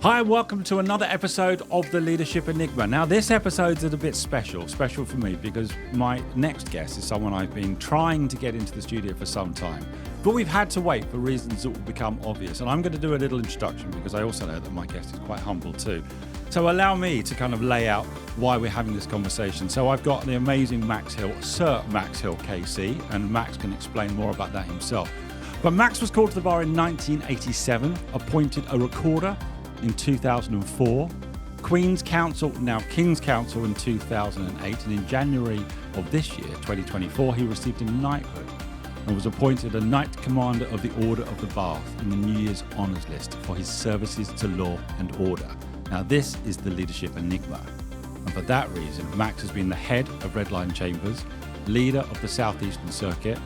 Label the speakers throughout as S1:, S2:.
S1: Hi, and welcome to another episode of The Leadership Enigma. Now, this episode's a bit special for me because my next guest is someone I've been trying to get into the studio for some time, but we've had to wait for reasons that will become obvious. And I'm going to do a little introduction because I also know that my guest is quite humble too. So allow me to kind of lay out why we're having this conversation. So I've got the amazing Max Hill, Sir Max Hill KC, and Max can explain more about that himself. But Max was called to the bar in 1987, appointed a recorder in 2004, Queen's Counsel, now King's Counsel in 2008, and in January of this year, 2024, he received a knighthood and was appointed a Knight Commander of the Order of the Bath in the New Year's Honours List for his services to law and order. Now this is the Leadership Enigma, and for that reason, Max has been the head of Red Line Chambers, leader of the South Eastern Circuit,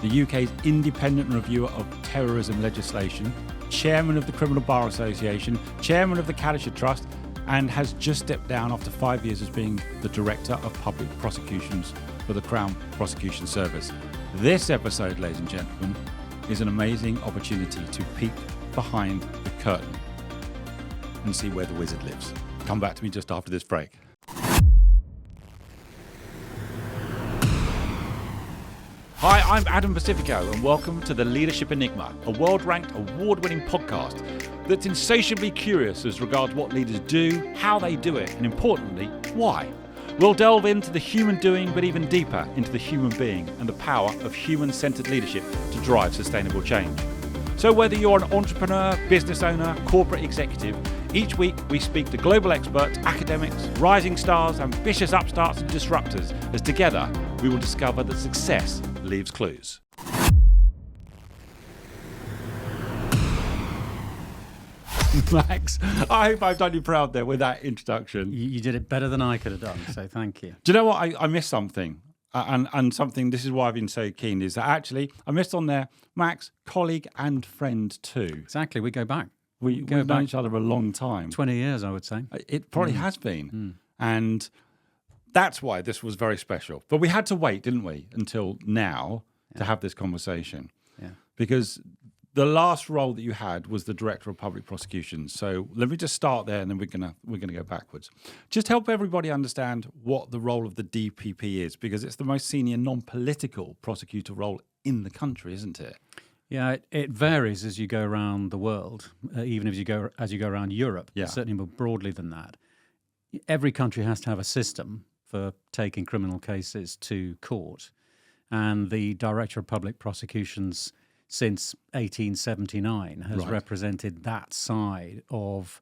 S1: the UK's independent reviewer of terrorism legislation, chairman of the Criminal Bar Association, chairman of the Cadishire Trust, and has just stepped down after 5 years as being the Director of Public Prosecutions for the Crown Prosecution Service. This episode, ladies and gentlemen, is an amazing opportunity to peek behind the curtain and see where the wizard lives. Come back to me just after this break. Hi, I'm Adam Pacifico, and welcome to The Leadership Enigma, a world-ranked, award-winning podcast that's insatiably curious as regards what leaders do, how they do it, and importantly, why. We'll delve into the human doing, but even deeper into the human being and the power of human-centered leadership to drive sustainable change. So whether you're an entrepreneur, business owner, corporate executive, each week we speak to global experts, academics, rising stars, ambitious upstarts and disruptors, as together we will discover that success leaves clues. Max, I hope I've done you proud there with that introduction.
S2: You did it better than I could have done, so thank you.
S1: Do you know what? I missed something. And something, this is why I've been so keen, is that actually I missed on there, Max, colleague and friend too.
S2: Exactly, we go back.
S1: We've known each other a long time.
S2: 20 years, I would say.
S1: It probably has been. And that's why this was very special. But we had to wait, didn't we, until now to have this conversation.
S2: Yeah.
S1: Because the last role that you had was the Director of Public Prosecutions. So let me just start there, and then we're gonna go backwards. Just help everybody understand what the role of the DPP is, because it's the most senior non-political prosecutor role in the country, isn't it?
S2: Yeah, it varies as you go around the world, even as you go around Europe.
S1: Yeah.
S2: Certainly more broadly than that. Every country has to have a system for taking criminal cases to court, and the Director of Public Prosecutions since 1879 has represented that side of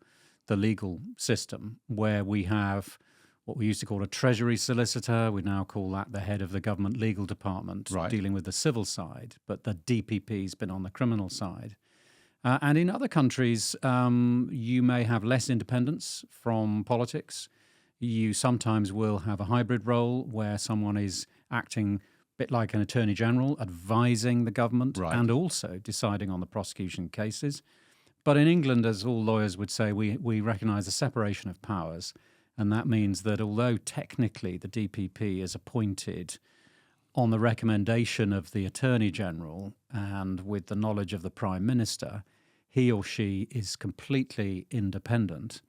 S2: the legal system, where we have what we used to call a Treasury solicitor. We now call that the head of the government legal department, dealing with the civil side, but the DPP's been on the criminal side. And in other countries, you may have less independence from politics. You sometimes will have a hybrid role where someone is acting bit like an attorney general, advising the government and also deciding on the prosecution cases. But in England, as all lawyers would say, we recognise a separation of powers. And that means that although technically the DPP is appointed on the recommendation of the attorney general and with the knowledge of the prime minister, he or she is completely independent.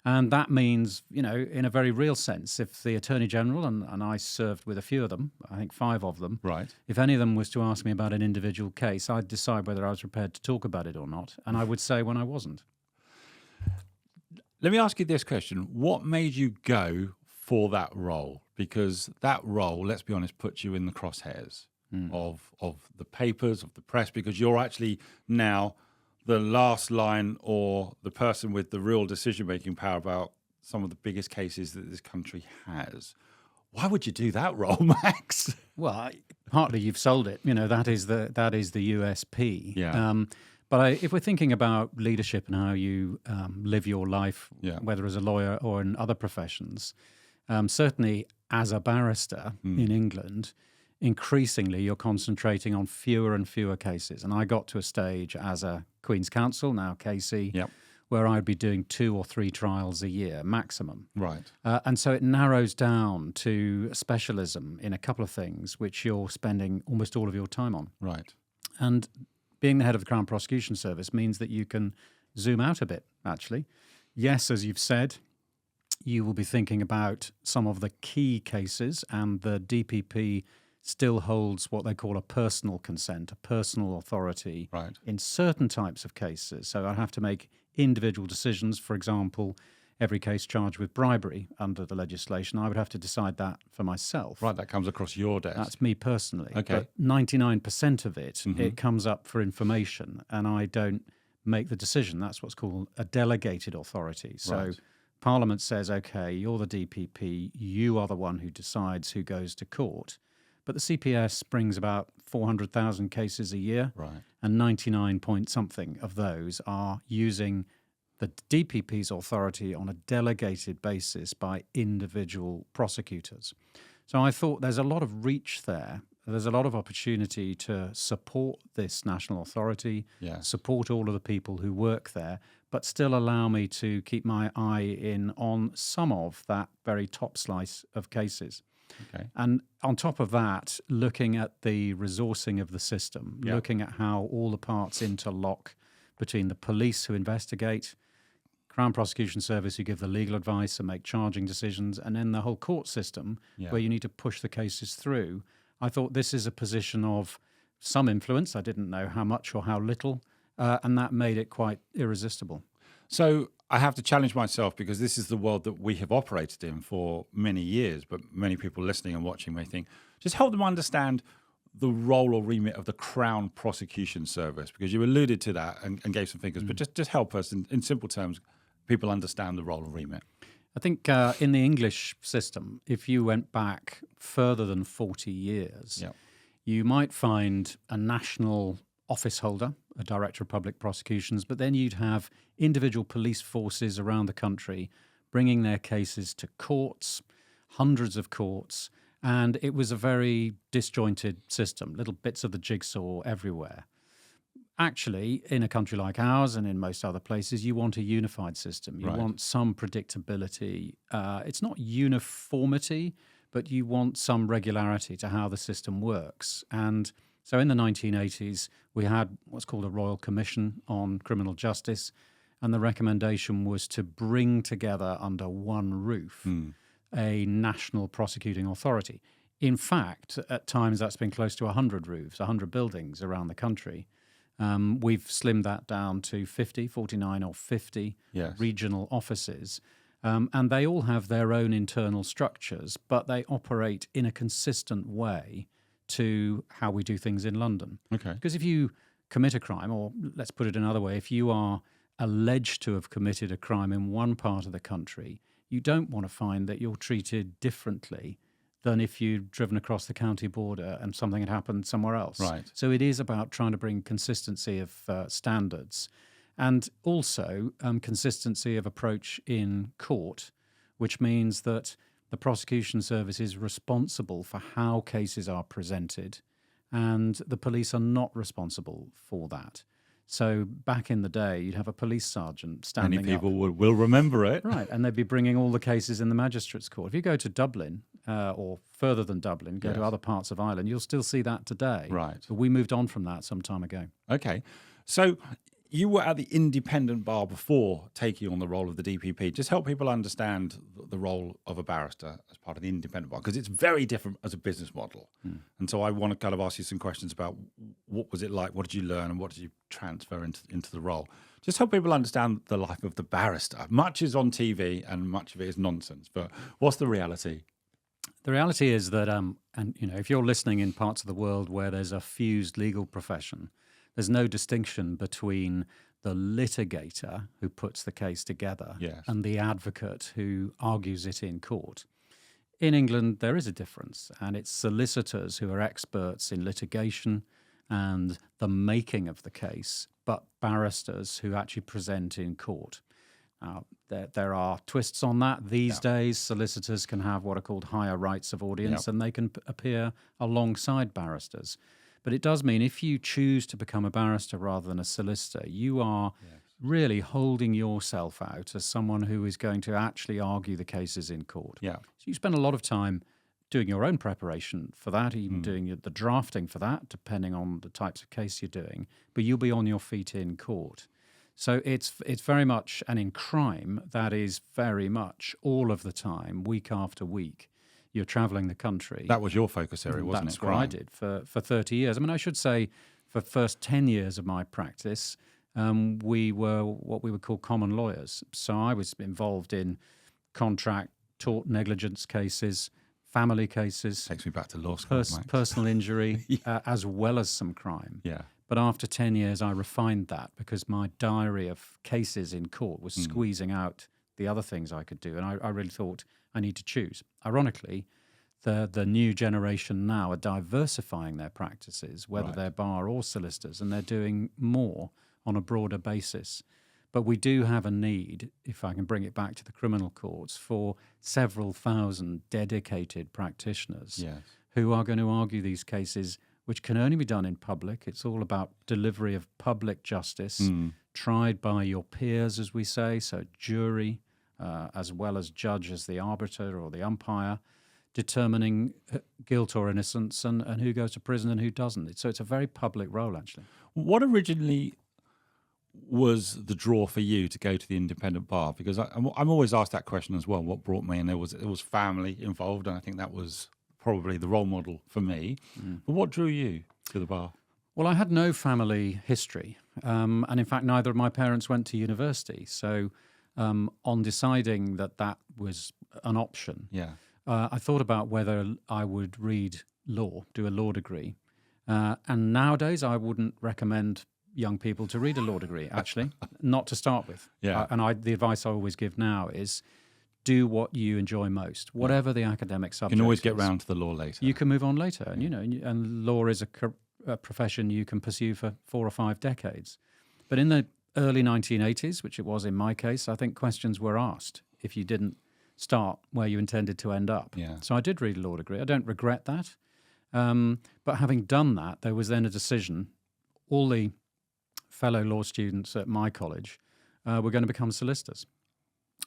S2: And that means, you know, in a very real sense, if the Attorney General, and I served with a few of them, I think 5 of them, if any of them was to ask me about an individual case, I'd decide whether I was prepared to talk about it or not. And I would say when I wasn't.
S1: Let me ask you this question. What made you go for that role? Because that role, let's be honest, puts you in the crosshairs of the papers, of the press, because you're actually now the last line or the person with the real decision-making power about some of the biggest cases that this country has. Why would you do that role, Max?
S2: Well, partly you've sold it. You know, that is the USP.
S1: Yeah.
S2: But if we're thinking about leadership and how you live your life, whether as a lawyer or in other professions, certainly as a barrister in England, increasingly you're concentrating on fewer and fewer cases. And I got to a stage as a Queen's Counsel, now KC, where I'd be doing 2 or 3 trials a year maximum.
S1: Right.
S2: And so it narrows down to a specialism in a couple of things which you're spending almost all of your time on.
S1: Right.
S2: And being the head of the Crown Prosecution Service means that you can zoom out a bit, actually. Yes, as you've said, you will be thinking about some of the key cases, and the DPP still holds what they call a personal consent, a personal authority
S1: Right.
S2: in certain types of cases. So I have to make individual decisions. For example, every case charged with bribery under the legislation, I would have to decide that for myself.
S1: Right, that comes across your desk.
S2: That's me personally.
S1: Okay.
S2: But 99% of it, it comes up for information, and I don't make the decision. That's what's called a delegated authority. So
S1: Right.
S2: Parliament says, okay, you're the DPP, you are the one who decides who goes to court. But the CPS brings about 400,000 cases a year,
S1: Right.
S2: and 99 point something of those are using the DPP's authority on a delegated basis by individual prosecutors. So I thought there's a lot of reach there. There's a lot of opportunity to support this national authority,
S1: Yes.
S2: support all of the people who work there, but still allow me to keep my eye in on some of that very top slice of cases.
S1: Okay.
S2: And on top of that, looking at the resourcing of the system,
S1: Yeah.
S2: looking at how all the parts interlock between the police who investigate, Crown Prosecution Service who give the legal advice and make charging decisions, and then the whole court system
S1: Yeah.
S2: where you need to push the cases through. I thought this is a position of some influence. I didn't know how much or how little, and that made it quite irresistible.
S1: So I have to challenge myself, because this is the world that we have operated in for many years, but many people listening and watching may think, just help them understand the role or remit of the Crown Prosecution Service, because you alluded to that and gave some figures, but just help us in simple terms, people understand the role or remit.
S2: I think in the English system, if you went back further than 40 years,
S1: Yeah.
S2: you might find a national office holder, a Director of Public Prosecutions, but then you'd have individual police forces around the country bringing their cases to courts, hundreds of courts, and it was a very disjointed system, little bits of the jigsaw everywhere. Actually, in a country like ours and in most other places, you want a unified system. You
S1: Right.
S2: want some predictability. It's not uniformity, but you want some regularity to how the system works. And so in the 1980s, we had what's called a Royal Commission on Criminal Justice, and the recommendation was to bring together under one roof a national prosecuting authority. In fact, at times that's been close to 100 roofs, 100 buildings around the country. We've slimmed that down to 50, 49 or 50
S1: Yes.
S2: regional offices. And they all have their own internal structures, but they operate in a consistent way to how we do things in London.
S1: Okay.
S2: Because if you commit a crime, or let's put it another way, if you are alleged to have committed a crime in one part of the country, you don't want to find that you're treated differently than if you'd driven across the county border and something had happened somewhere else.
S1: Right.
S2: So it is about trying to bring consistency of standards, and also consistency of approach in court, which means that the prosecution service is responsible for how cases are presented, and the police are not responsible for that. So back in the day, you'd have a police sergeant standing
S1: Many people
S2: up.
S1: will remember it.
S2: Right, and they'd be bringing all the cases in the magistrates' court. If you go to Dublin, or further than Dublin, go
S1: Yes.
S2: to other parts of Ireland, you'll still see that today.
S1: Right.
S2: But we moved on from that some time ago.
S1: Okay. So you were at the independent bar before taking on the role of the DPP. Just help people understand the role of a barrister as part of the independent bar, because it's very different as a business model. And so I want to kind of ask you some questions about what was it like, what did you learn, and what did you transfer into the role? Just help people understand the life of the barrister. Much is on TV and much of it is nonsense, but what's the reality?
S2: The reality is that, and you know, if you're listening in parts of the world where there's a fused legal profession, there's no distinction between the litigator who puts the case together
S1: Yes.
S2: and the advocate who argues it in court. In England, there is a difference, and it's solicitors who are experts in litigation and the making of the case, but barristers who actually present in court. Now, there are twists on that. These days, solicitors can have what are called higher rights of audience, and they can appear alongside barristers. But it does mean if you choose to become a barrister rather than a solicitor, you are really holding yourself out as someone who is going to actually argue the cases in court.
S1: Yeah.
S2: So you spend a lot of time doing your own preparation for that, even doing the drafting for that, depending on the types of case you're doing. But you'll be on your feet in court. So it's very much, and in crime, that is very much all of the time, week after week, you're travelling the country.
S1: That was your focus area, wasn't
S2: That's
S1: it?
S2: what I did for 30 years. I mean, I should say for the first 10 years of my practice, we were what we would call common lawyers. So I was involved in contract, tort negligence cases, family cases.
S1: Takes me back to law school,
S2: personal injury, as well as some crime.
S1: Yeah.
S2: But after 10 years, I refined that because my diary of cases in court was squeezing out the other things I could do. And I really thought I need to choose. Ironically, the new generation now are diversifying their practices, whether they're bar or solicitors, and they're doing more on a broader basis. But we do have a need, if I can bring it back to the criminal courts, for several thousand dedicated practitioners who are going to argue these cases, which can only be done in public. It's all about delivery of public justice, tried by your peers, as we say, so jury, as well as judge as the arbiter or the umpire, determining guilt or innocence and who goes to prison and who doesn't. So it's a very public role, actually.
S1: What originally was the draw for you to go to the independent bar? Because I'm always asked that question as well. What brought me? And there was family involved, and I think that was probably the role model for me. But what drew you to the bar?
S2: Well, I had no family history, and in fact, neither of my parents went to university. So, on deciding that was an option, I thought about whether I would read law, do a law degree, and nowadays I wouldn't recommend young people to read a law degree, actually, not to start with. The advice I always give now is do what you enjoy most, whatever the academic subject.
S1: You can always get
S2: is.
S1: round to the law later.
S2: You can move on later, and and law is a profession you can pursue for 4 or 5 decades. But in the early 1980s, which it was in my case, I think questions were asked if you didn't start where you intended to end up. So I did read a law degree. I don't regret that. But having done that, there was then a decision. All the fellow law students at my college were going to become solicitors.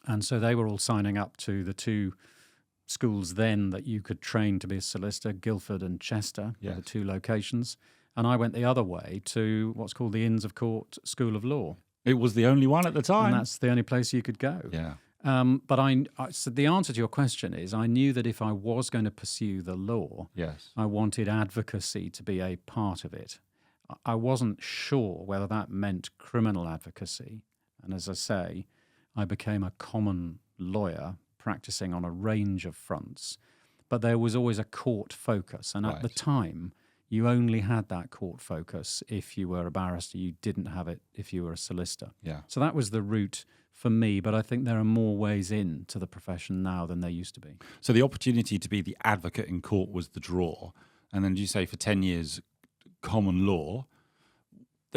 S2: And so they were all signing up to the 2 schools then that you could train to be a solicitor, Guildford and Chester, were the 2 locations. And I went the other way to what's called the Inns of Court School of Law.
S1: It was the only one at the time.
S2: And that's the only place you could go. But so the answer to your question is I knew that if I was going to pursue the law, I wanted advocacy to be a part of it. I wasn't sure whether that meant criminal advocacy. And as I say, I became a common lawyer practicing on a range of fronts. But there was always a court focus. And at the time, you only had that court focus if you were a barrister. You didn't have it if you were a solicitor. So that was the route for me. But I think there are more ways into the profession now than there used to be.
S1: So the opportunity to be the advocate in court was the draw. And then you say for 10 years, common law.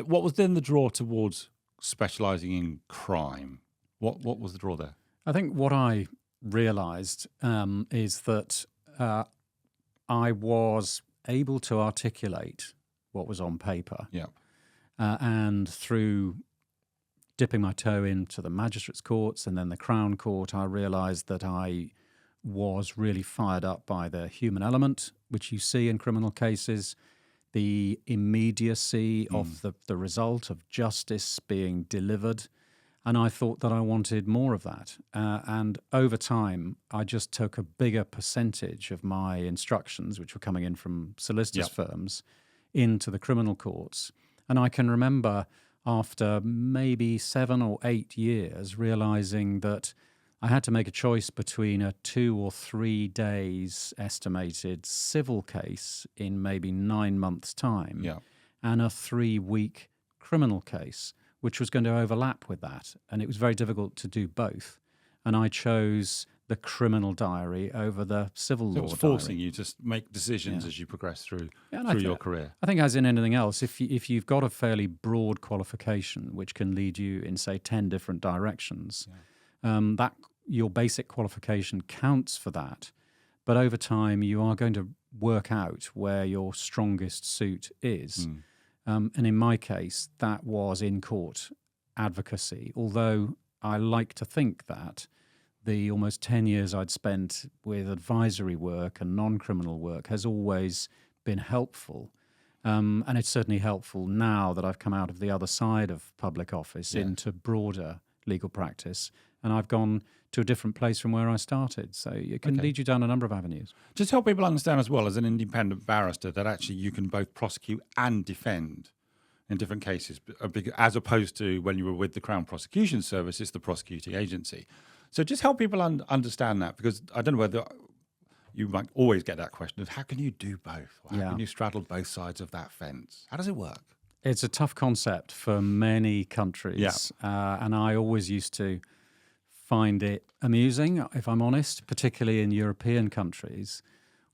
S1: What was then the draw towards specialising in crime? What was the draw there?
S2: I think what I realised is that I was able to articulate what was on paper. And through dipping my toe into the magistrates' courts and then the Crown Court, I realised that I was really fired up by the human element, which you see in criminal cases, the immediacy of the result of justice being delivered. And I thought that I wanted more of that. And over time, I just took a bigger percentage of my instructions, which were coming in from solicitors' firms, into the criminal courts. And I can remember after maybe 7 or 8 years realizing that I had to make a choice between a 2 or 3 days estimated civil case in maybe 9 months' time and a 3-week criminal case, which was going to overlap with that. And it was very difficult to do both. And I chose the criminal diary over the civil law diary.
S1: It was forcing you to make decisions as you progress through your career.
S2: I think as in anything else, if you've got a fairly broad qualification, which can lead you in, say, 10 different directions, that your basic qualification counts for that. But over time, you are going to work out where your strongest suit is. And in my case, that was in-court advocacy, although I like to think that the almost 10 years I'd spent with advisory work and non-criminal work has always been helpful And it's certainly helpful now that I've come out of the other side of public office into broader legal practice, and I've gone to a different place from where I started. So it can lead you down a number of avenues.
S1: Just help people understand as well, as an independent barrister, that actually you can both prosecute and defend in different cases, as opposed to when you were with the Crown Prosecution Service, it's the prosecuting agency. So just help people understand that, because I don't know whether you might always get that question of how can you do both? Or how can you straddle both sides of that fence? How does it work?
S2: It's a tough concept for many countries, and I always used to find it amusing, if I'm honest, particularly in European countries,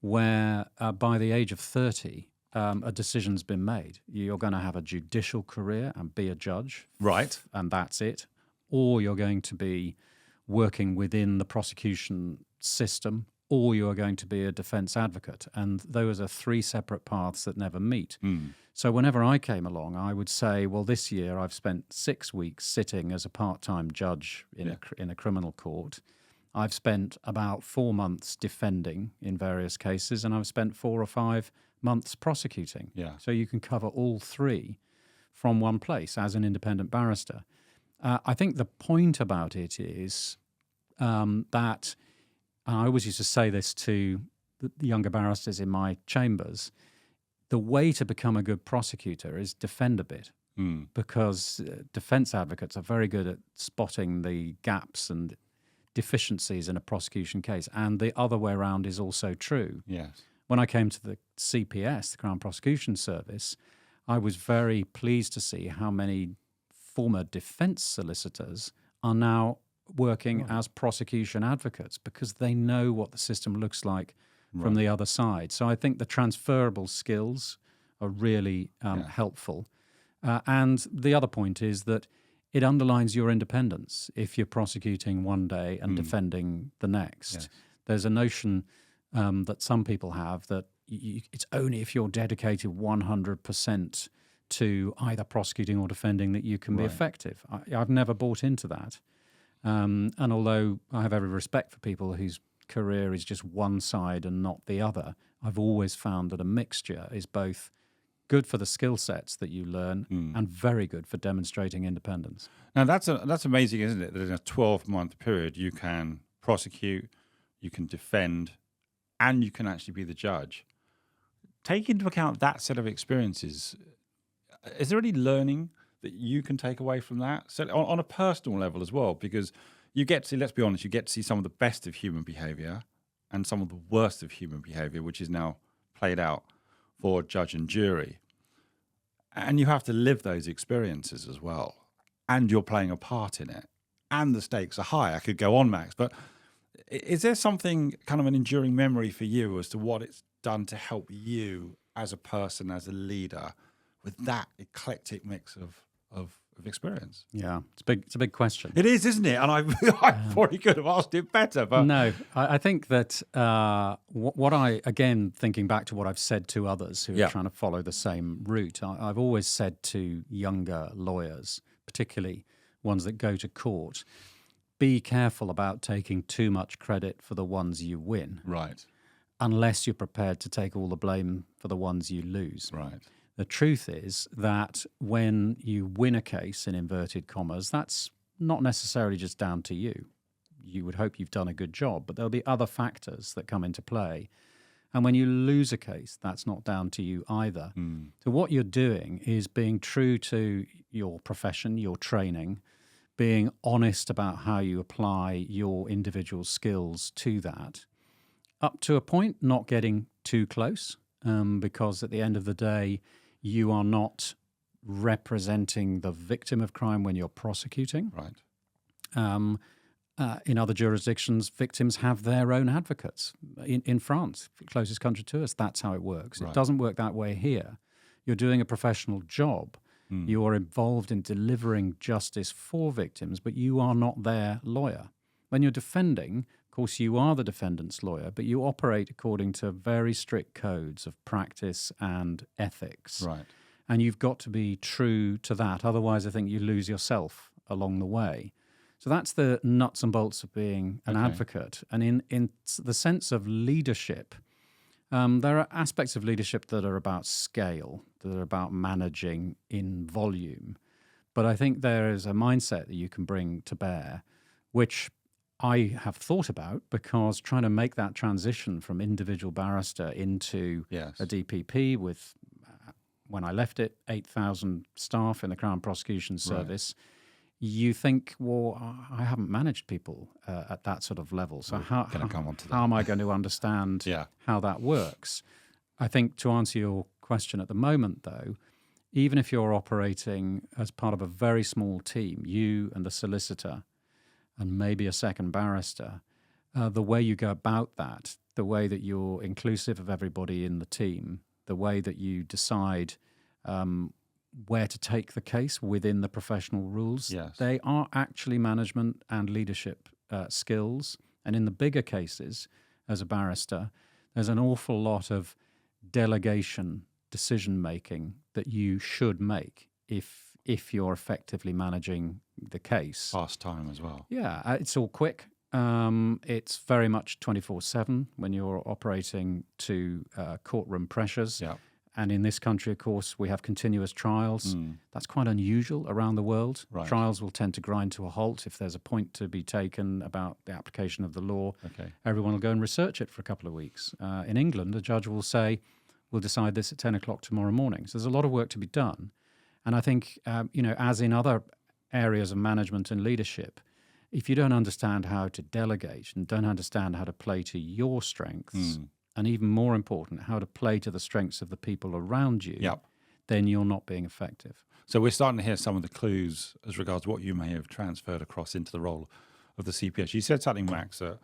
S2: where by the age of 30, a decision's been made. You're going to have a judicial career and be a judge.
S1: Right.
S2: And that's it. Or you're going to be working within the prosecution system, or you are going to be a defence advocate. And those are three separate paths that never meet. So whenever I came along, I would say, well, this year I've spent 6 weeks sitting as a part-time judge in a criminal court. I've spent about 4 months defending in various cases, and I've spent 4 or 5 months prosecuting. So you can cover all three from one place as an independent barrister. I think the point about it is that, and I always used to say this to the younger barristers in my chambers, the way to become a good prosecutor is defend a bit, because defence advocates are very good at spotting the gaps and deficiencies in a prosecution case, and the other way around is also true. When I came to the CPS, the Crown Prosecution Service, I was very pleased to see how many former defence solicitors are now working as prosecution advocates, because they know what the system looks like from the other side. So I think the transferable skills are really helpful. And the other point is that it underlines your independence if you're prosecuting one day and defending the next. There's a notion that some people have that it's only if you're dedicated 100% to either prosecuting or defending that you can be effective. I've never bought into that. And although I have every respect for people whose career is just one side and not the other, I've always found that a mixture is both good for the skill sets that you learn and very good for demonstrating independence.
S1: Now, that's amazing, isn't it? That in a 12-month period, you can prosecute, you can defend, and you can actually be the judge. Take into account that set of experiences. Is there any learning that you can take away from that? So on a personal level as well, because you get to see, let's be honest, you get to see some of the best of human behaviour and some of the worst of human behaviour, which is now played out for judge and jury. And you have to live those experiences as well. And you're playing a part in it. And the stakes are high. I could go on, Max, but is there something, kind of an enduring memory for you as to what it's done to help you as a person, as a leader, with that eclectic mix of experience?
S2: Yeah, it's a big question.
S1: It is, isn't it? And I probably could have asked it better. But
S2: no, I think that what I, again, thinking back to what I've said to others who are trying to follow the same route, I've always said to younger lawyers, particularly ones that go to court, be careful about taking too much credit for the ones you win.
S1: Right.
S2: Unless you're prepared to take all the blame for the ones you lose.
S1: Right.
S2: The truth is that when you win a case, in inverted commas, that's not necessarily just down to you. You would hope you've done a good job, but there'll be other factors that come into play. And when you lose a case, that's not down to you either. So what you're doing is being true to your profession, your training, being honest about how you apply your individual skills to that, up to a point, not getting too close, because at the end of the day, you are not representing the victim of crime when you're prosecuting.
S1: Right.
S2: In other jurisdictions, victims have their own advocates. In France, the closest country to us, that's how it works. Right. It doesn't work that way here. You're doing a professional job. You are involved in delivering justice for victims, but you are not their lawyer. When you're defending, of course, you are the defendant's lawyer, but you operate according to very strict codes of practice and ethics.
S1: Right.
S2: And you've got to be true to that. Otherwise, I think you lose yourself along the way. So that's the nuts and bolts of being an advocate. And in the sense of leadership, there are aspects of leadership that are about scale. that are about managing in volume. But I think there is a mindset that you can bring to bear, which I have thought about, because trying to make that transition from individual barrister into a DPP with, when I left it, 8,000 staff in the Crown Prosecution Service, you think, well, I haven't managed people at that sort of level. So how am I going to understand how that works? I think to answer your question at the moment, though, even if you're operating as part of a very small team, you and the solicitor and maybe a second barrister, the way you go about that, the way that you're inclusive of everybody in the team, the way that you decide where to take the case within the professional rules, they are actually management and leadership skills. And in the bigger cases, as a barrister, there's an awful lot of delegation decision-making that you should make if you're effectively managing the case.
S1: Fast time as well.
S2: Yeah, it's all quick. It's very much 24/7 when you're operating to courtroom pressures.
S1: Yeah.
S2: And in this country, of course, we have continuous trials. That's quite unusual around the world.
S1: Right.
S2: Trials will tend to grind to a halt if there's a point to be taken about the application of the law.
S1: Okay.
S2: Everyone will go and research it for a couple of weeks. In England, a judge will say, we'll decide this at 10 o'clock tomorrow morning. So there's a lot of work to be done. And I think, as in other areas of management and leadership, if you don't understand how to delegate and don't understand how to play to your strengths, and even more important, how to play to the strengths of the people around you, then you're not being effective.
S1: So we're starting to hear some of the clues as regards what you may have transferred across into the role of the CPS. You said something, Max, that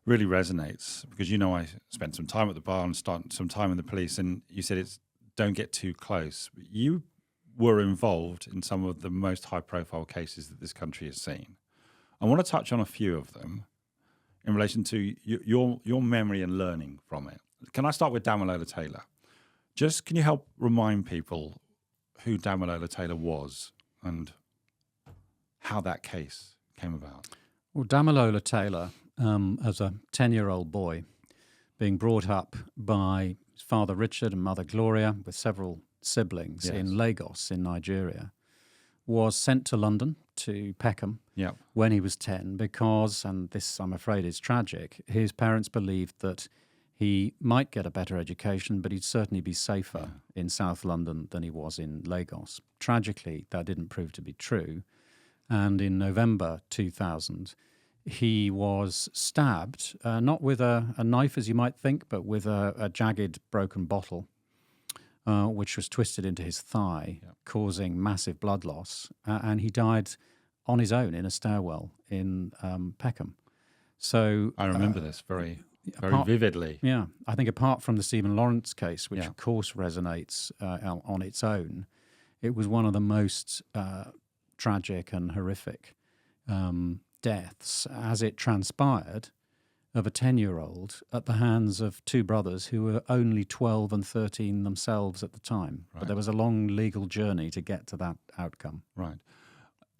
S1: really resonates, because I spent some time at the bar and spent some time in the police, and you said it's don't get too close. You were involved in some of the most high-profile cases that this country has seen. I want to touch on a few of them in relation to your memory and learning from it. Can I start with Damilola Taylor? Just can you help remind people who Damilola Taylor was and how that case came about?
S2: Well, Damilola Taylor, as a 10-year-old boy, being brought up by his father Richard and mother Gloria with several siblings in Lagos in Nigeria, was sent to London, to Peckham, when he was 10 because, and this I'm afraid is tragic, his parents believed that he might get a better education, but he'd certainly be safer in South London than he was in Lagos. Tragically, that didn't prove to be true. And in November 2000, he was stabbed, not with a knife as you might think, but with a jagged broken bottle, which was twisted into his thigh, causing massive blood loss. And he died on his own in a stairwell in Peckham. So
S1: I remember this very vividly.
S2: Yeah, I think apart from the Stephen Lawrence case, which of course resonates on its own, it was one of the most tragic and horrific deaths, as it transpired, of a 10-year-old at the hands of two brothers who were only 12 and 13 themselves at the time. Right. But there was a long legal journey to get to that outcome.
S1: Right.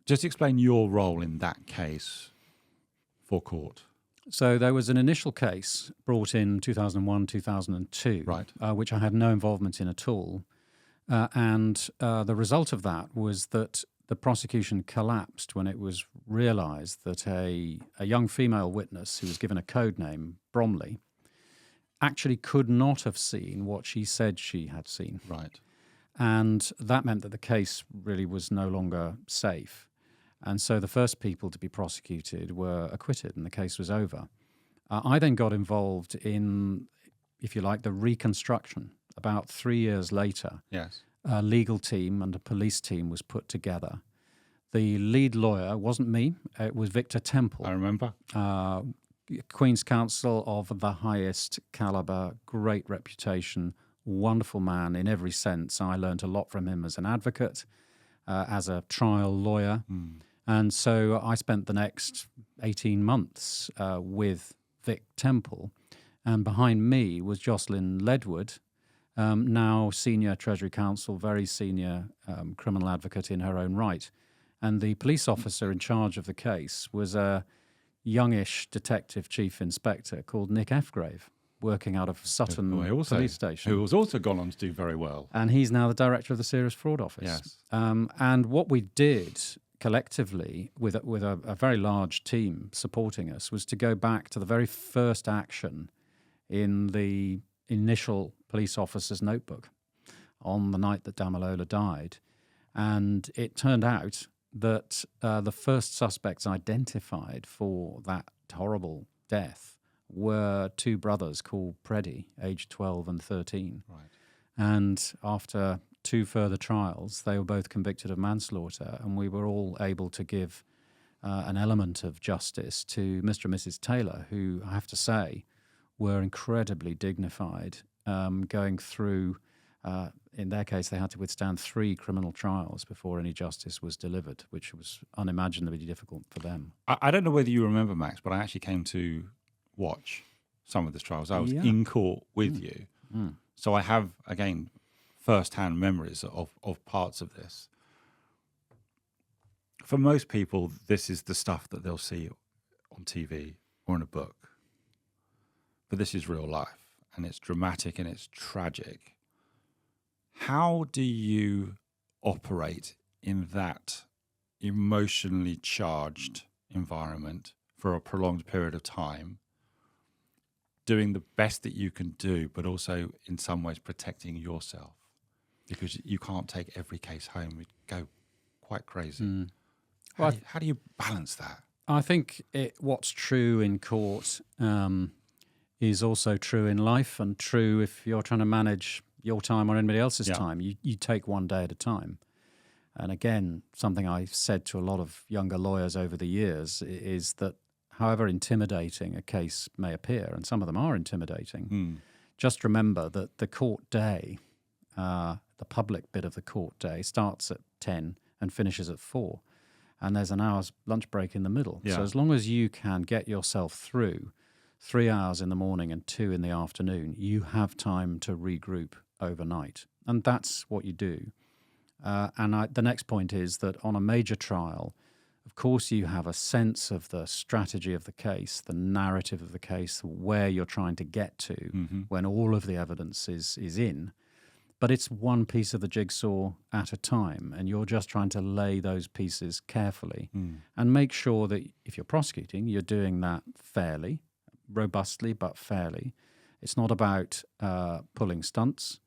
S1: Just explain your role in that case for court.
S2: So there was an initial case brought in 2001, 2002, which I had no involvement in at all. And the result of that was that the prosecution collapsed when it was realised that a young female witness who was given a code name, Bromley, actually could not have seen what she said she had seen.
S1: Right.
S2: And that meant that the case really was no longer safe. And so the first people to be prosecuted were acquitted and the case was over. I then got involved in, if you like, the reconstruction. About 3 years later, a legal team and a police team was put together. The lead lawyer wasn't me, it was Victor Temple.
S1: I remember.
S2: Queen's Counsel of the highest calibre, great reputation, wonderful man in every sense. I learned a lot from him as an advocate, as a trial lawyer. And so I spent the next 18 months with Vic Temple. And behind me was Jocelyn Ledwood, now senior Treasury Counsel, very senior criminal advocate in her own right. And the police officer in charge of the case was a youngish detective chief inspector called Nick Fgrave, working out of Sutton Police Station.
S1: Who has also gone on to do very well.
S2: And he's now the director of the Serious Fraud Office.
S1: Yes.
S2: And what we did collectively with a very large team supporting us was to go back to the very first action in the initial police officer's notebook on the night that Damilola died. And it turned out that the first suspects identified for that horrible death were two brothers called Preddy, aged 12 and 13.
S1: Right.
S2: And after 2 further trials, they were both convicted of manslaughter, and we were all able to give an element of justice to Mr. and Mrs. Taylor, who I have to say were incredibly dignified, going through, in their case, they had to withstand 3 criminal trials before any justice was delivered, which was unimaginably difficult for them.
S1: I don't know whether you remember, Max, but I actually came to watch some of the trials. I was in court with you. So I have, again, first-hand memories of parts of this. For most people, this is the stuff that they'll see on TV or in a book. But this is real life, and it's dramatic and it's tragic. How do you operate in that emotionally charged environment for a prolonged period of time, doing the best that you can do, but also in some ways protecting yourself? Because you can't take every case home. We'd go quite crazy. How do you balance that?
S2: I think what's true in court is also true in life, and true if you're trying to manage your time or anybody else's time. You take one day at a time. And again, something I've said to a lot of younger lawyers over the years is that however intimidating a case may appear, and some of them are intimidating, just remember that the court day, the public bit of the court day, starts at 10 and finishes at 4. And there's an hour's lunch break in the middle.
S1: Yeah.
S2: So as long as you can get yourself through 3 hours in the morning and 2 in the afternoon, you have time to regroup overnight. And that's what you do. The next point is that on a major trial, of course, you have a sense of the strategy of the case, the narrative of the case, where you're trying to get to when all of the evidence is in. But it's one piece of the jigsaw at a time, and you're just trying to lay those pieces carefully and make sure that if you're prosecuting, you're doing that fairly, robustly, but fairly. It's not about pulling stunts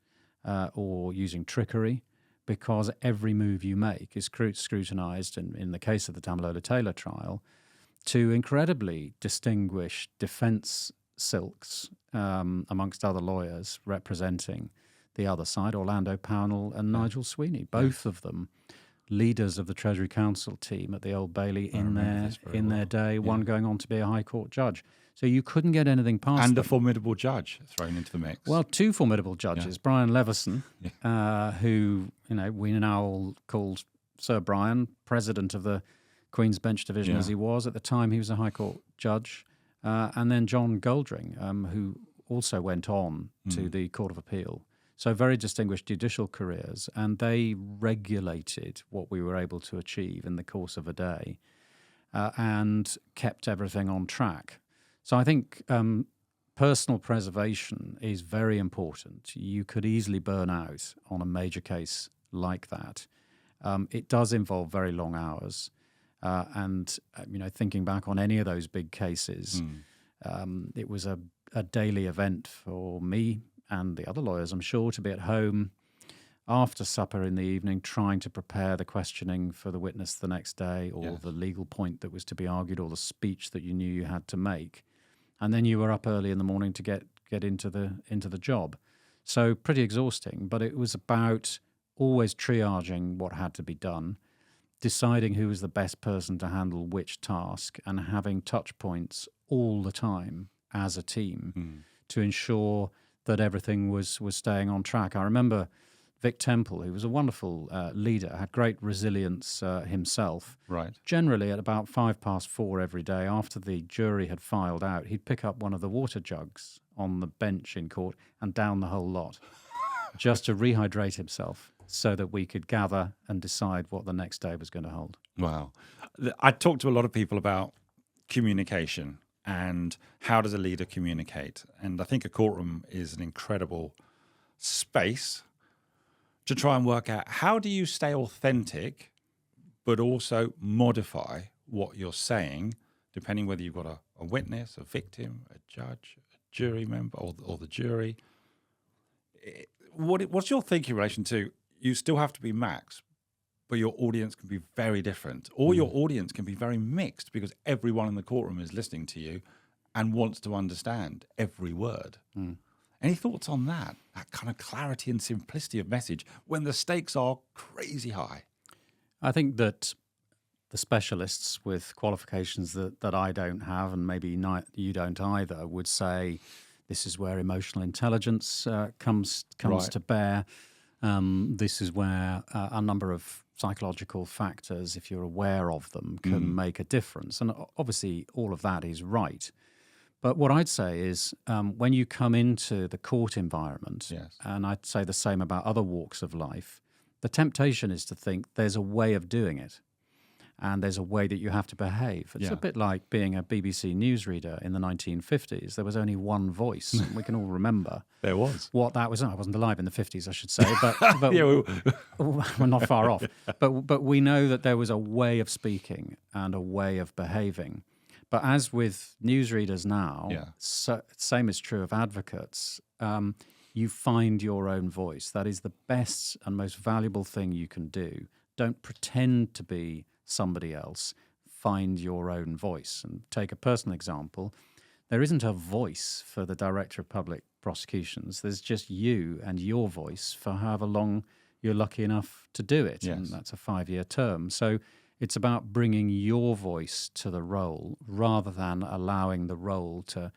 S2: or using trickery, because every move you make is scrutinised, in the case of the Damilola Taylor trial, to incredibly distinguished defence silks amongst other lawyers representing the other side, Orlando Pownall and Nigel Sweeney, both of them leaders of the Treasury Counsel team at the Old Bailey in their day, one going on to be a High Court judge. So you couldn't get anything past
S1: And
S2: them.
S1: a formidable judge thrown into the mix.
S2: Well, 2 formidable judges, Brian Levison, who we now all called Sir Brian, president of the Queen's Bench Division as he was. At the time, he was a High Court judge. And then John Goldring, who also went on to the Court of Appeal. So very distinguished judicial careers, and they regulated what we were able to achieve in the course of a day and kept everything on track. So I think personal preservation is very important. You could easily burn out on a major case like that. It does involve very long hours. And thinking back on any of those big cases, it was a daily event for me and the other lawyers, I'm sure, to be at home after supper in the evening trying to prepare the questioning for the witness the next day, or the legal point that was to be argued, or the speech that you knew you had to make. And then you were up early in the morning to get into the job. So pretty exhausting, but it was about always triaging what had to be done, deciding who was the best person to handle which task, and having touch points all the time as a team to ensure that everything was staying on track. I remember Vic Temple, who was a wonderful leader, had great resilience himself.
S1: Right.
S2: Generally, at about 4:05 every day, after the jury had filed out, he'd pick up one of the water jugs on the bench in court and down the whole lot, just to rehydrate himself so that we could gather and decide what the next day was going to hold.
S1: Wow. I talk to a lot of people about communication and how does a leader communicate? And I think a courtroom is an incredible space to try and work out how do you stay authentic, but also modify what you're saying, depending whether you've got a witness, a victim, a judge, a jury member, or the jury. What's your thinking in relation to, you still have to be Max, but your audience can be very different, or your audience can be very mixed because everyone in the courtroom is listening to you and wants to understand every word. Any thoughts on that kind of clarity and simplicity of message when the stakes are crazy high?
S2: I think that the specialists with qualifications that I don't have, and maybe you don't either, would say this is where emotional intelligence comes to bear. This is where a number of psychological factors, if you're aware of them, can make a difference. And obviously all of that is right. But what I'd say is when you come into the court environment, and I'd say the same about other walks of life, the temptation is to think there's a way of doing it and there's a way that you have to behave. It's a bit like being a BBC newsreader in the 1950s. There was only one voice, and we can all remember
S1: there was
S2: what that was. I wasn't alive in the 50s, I should say, but we're not far off. But we know that there was a way of speaking and a way of behaving. But as with newsreaders now, same is true of advocates. You find your own voice. That is the best and most valuable thing you can do. Don't pretend to be somebody else. Find your own voice. And take a personal example. There isn't a voice for the Director of Public Prosecutions. There's just you and your voice for however long you're lucky enough to do it. And that's a 5-year term. So it's about bringing your voice to the role rather than allowing the role to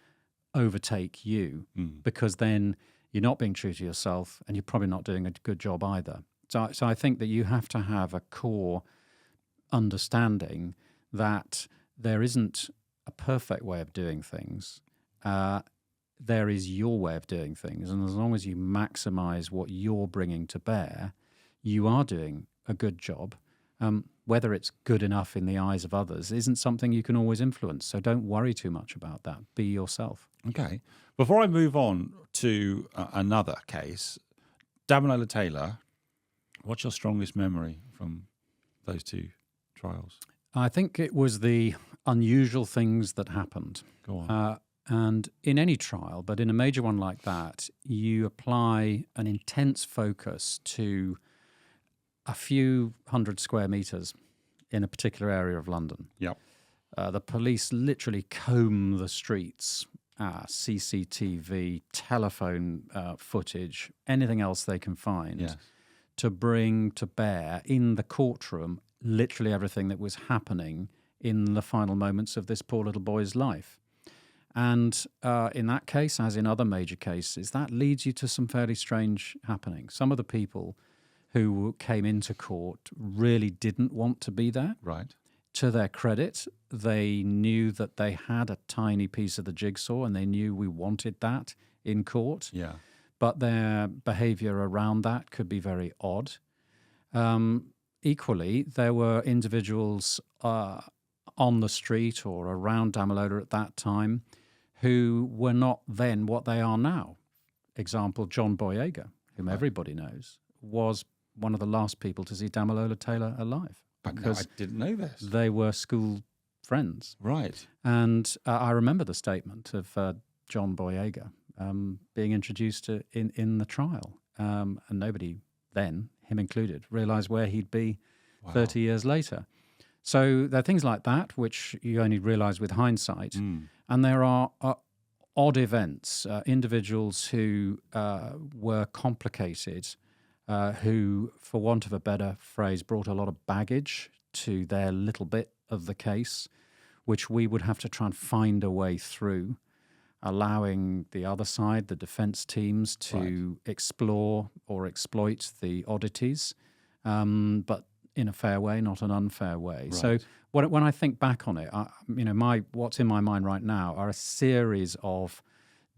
S2: overtake you, because then you're not being true to yourself and you're probably not doing a good job either. So I think that you have to have a core understanding that there isn't a perfect way of doing things. There is your way of doing things. And as long as you maximize what you're bringing to bear, you are doing a good job. Whether it's good enough in the eyes of others isn't something you can always influence. So don't worry too much about that. Be yourself.
S1: Okay. Before I move on to another case, Damilola Taylor, what's your strongest memory from those two trials?
S2: I think it was the unusual things that happened.
S1: Go on.
S2: And in any trial, but in a major one like that, you apply an intense focus to a few hundred square meters in a particular area of London.
S1: Yep.
S2: The police literally comb the streets, CCTV, telephone footage, anything else they can find to bring to bear in the courtroom literally everything that was happening in the final moments of this poor little boy's life. And in that case, as in other major cases, that leads you to some fairly strange happenings. Some of the people who came into court really didn't want to be there.
S1: Right.
S2: To their credit, they knew that they had a tiny piece of the jigsaw and they knew we wanted that in court.
S1: Yeah.
S2: But their behavior around that could be very odd. Equally, there were individuals on the street or around Damilola at that time who were not then what they are now. Example, John Boyega, whom everybody knows, was one of the last people to see Damilola Taylor alive.
S1: Because I didn't know this.
S2: They were school friends.
S1: Right.
S2: And I remember the statement of John Boyega being introduced in the trial. And nobody then, him included, realised where he'd be 30 years later. So there are things like that which you only realise with hindsight. And there are odd events, individuals who were complicated, who, for want of a better phrase, brought a lot of baggage to their little bit of the case, which we would have to try and find a way through, allowing the other side, the defence teams, to explore or exploit the oddities, but in a fair way, not an unfair way.
S1: Right.
S2: So when I think back on it, what's in my mind right now are a series of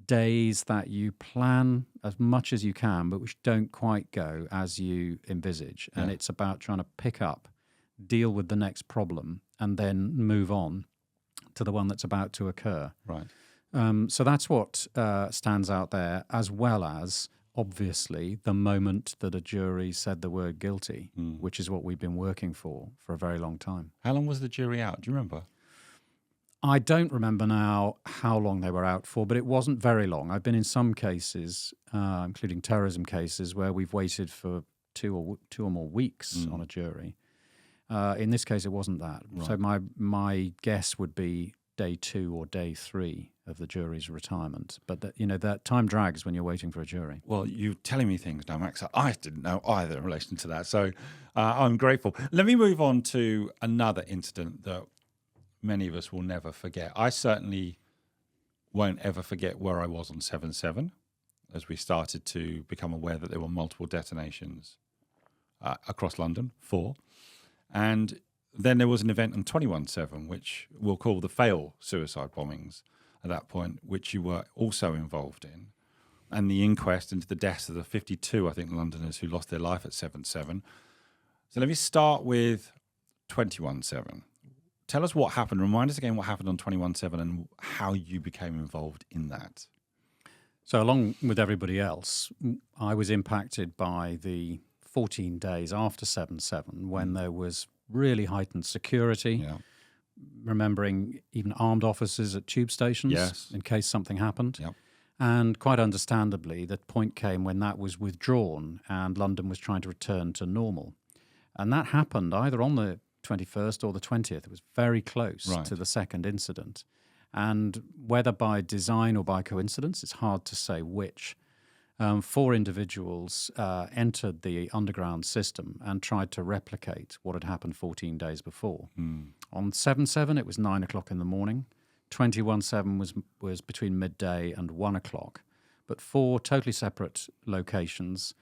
S2: days that you plan as much as you can, but which don't quite go as you envisage. And it's about trying to pick up, deal with the next problem, and then move on to the one that's about to occur.
S1: Right.
S2: So that's what stands out there, as well as, obviously, the moment that a jury said the word guilty, which is what we've been working for a very long time.
S1: How long was the jury out? Do you remember?
S2: I don't remember now how long they were out for, but it wasn't very long. I've been in some cases, including terrorism cases, where we've waited for two or more weeks on a jury. In this case, it wasn't that.
S1: Right.
S2: So my guess would be day 2 or day 3 of the jury's retirement. But that time drags when you're waiting for a jury.
S1: Well, you're telling me things now, Max. I didn't know either in relation to that. So I'm grateful. Let me move on to another incident that many of us will never forget. I certainly won't ever forget where I was on 7/7 as we started to become aware that there were multiple detonations across London, 4. And then there was an event on 21/7, which we'll call the fail suicide bombings at that point, which you were also involved in, and the inquest into the deaths of the 52, I think, Londoners who lost their life at 7/7. So let me start with 21/7. Tell us what happened. Remind us again what happened on 21/7 and how you became involved in that.
S2: So along with everybody else, I was impacted by the 14 days after 7/7 when there was really heightened security, remembering even armed officers at tube stations in case something happened.
S1: Yep.
S2: And quite understandably, the point came when that was withdrawn and London was trying to return to normal. And that happened either on the 21st or the 20th. It was very close to the second incident. And whether by design or by coincidence, it's hard to say which. 4 individuals entered the underground system and tried to replicate what had happened 14 days before. On 7/7, it was 9 o'clock in the morning. 21/7 was between midday and 1 o'clock. But 4 totally separate locations,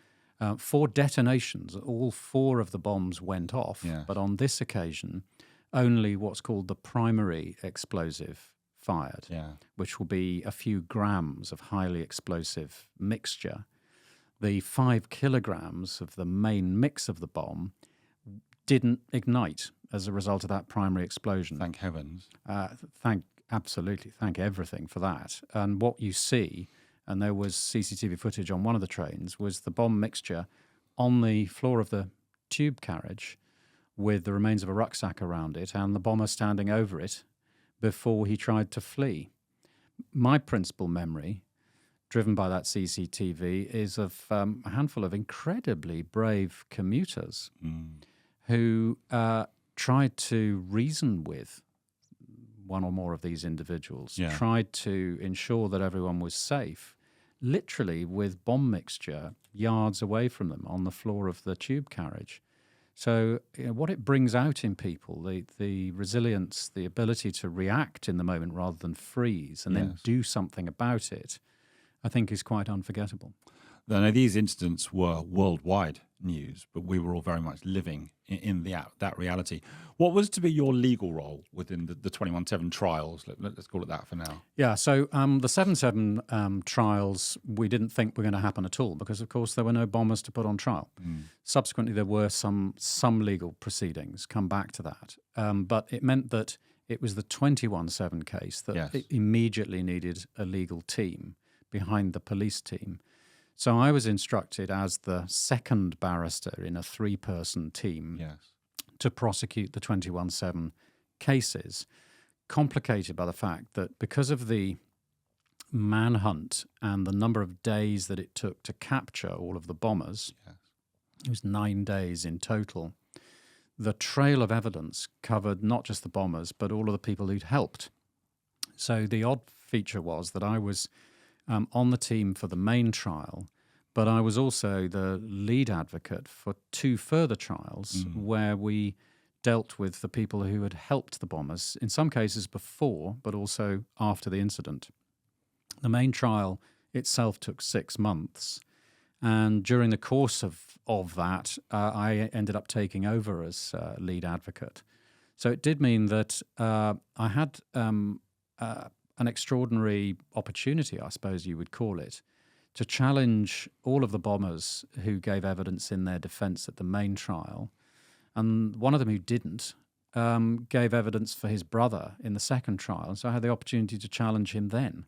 S2: 4 detonations. All 4 of the bombs went off.
S1: Yes.
S2: But on this occasion, only what's called the primary explosive fired, which will be a few grams of highly explosive mixture. The 5 kilograms of the main mix of the bomb didn't ignite as a result of that primary explosion.
S1: Thank heavens.
S2: Absolutely, thank everything for that. And what you see, and there was CCTV footage on one of the trains, was the bomb mixture on the floor of the tube carriage with the remains of a rucksack around it and the bomber standing over it before he tried to flee. My principal memory, driven by that CCTV, is of a handful of incredibly brave commuters who tried to reason with one or more of these individuals, tried to ensure that everyone was safe, literally with bomb mixture yards away from them on the floor of the tube carriage. So what it brings out in people, the resilience, the ability to react in the moment rather than freeze and then do something about it, I think is quite unforgettable.
S1: Now, these incidents were worldwide news, but we were all very much living in that reality. What was to be your legal role within the 21/7 trials? Let's call it that for now.
S2: Yeah, so the 7/7 trials, we didn't think were going to happen at all because, of course, there were no bombers to put on trial. Subsequently, there were some legal proceedings, come back to that. But it meant that it was the 21/7 case that it immediately needed a legal team behind the police team. So I was instructed as the second barrister in a 3-person team to prosecute the 21/7 cases, complicated by the fact that because of the manhunt and the number of days that it took to capture all of the bombers, it was 9 days in total, the trail of evidence covered not just the bombers, but all of the people who'd helped. So the odd feature was that I was on the team for the main trial, but I was also the lead advocate for 2 further trials where we dealt with the people who had helped the bombers, in some cases before, but also after the incident. The main trial itself took 6 months, and during the course of that, I ended up taking over as lead advocate. So it did mean that I had an extraordinary opportunity, I suppose you would call it, to challenge all of the bombers who gave evidence in their defence at the main trial. And one of them who didn't, gave evidence for his brother in the second trial, and so I had the opportunity to challenge him then.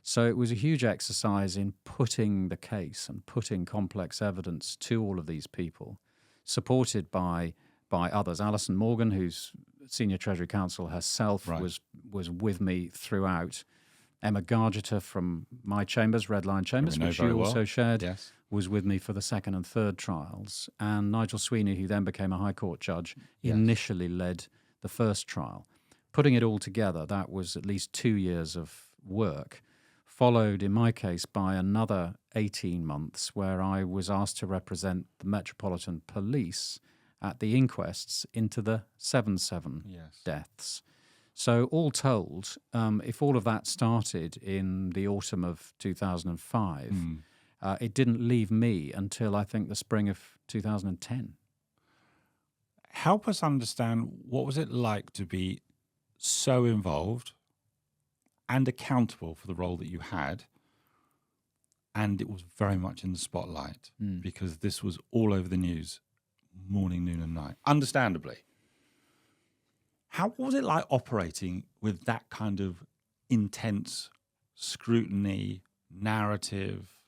S2: So it was a huge exercise in putting the case and putting complex evidence to all of these people, supported by others. Alison Morgan, who's Senior Treasury Counsel herself, was with me throughout. Emma Gargeter from my chambers, Red Lion Chambers, which you also shared, was with me for the second and third trials. And Nigel Sweeney, who then became a High Court judge, initially led the first trial. Putting it all together, that was at least 2 years of work, followed in my case by another 18 months where I was asked to represent the Metropolitan Police at the inquests into the 7/7 deaths. So all told, if all of that started in the autumn of 2005, it didn't leave me until I think the spring of 2010.
S1: Help us understand, what was it like to be so involved and accountable for the role that you had, and it was very much in the spotlight because this was all over the news, morning, noon and night, understandably. What was it like operating with that kind of intense scrutiny, narrative,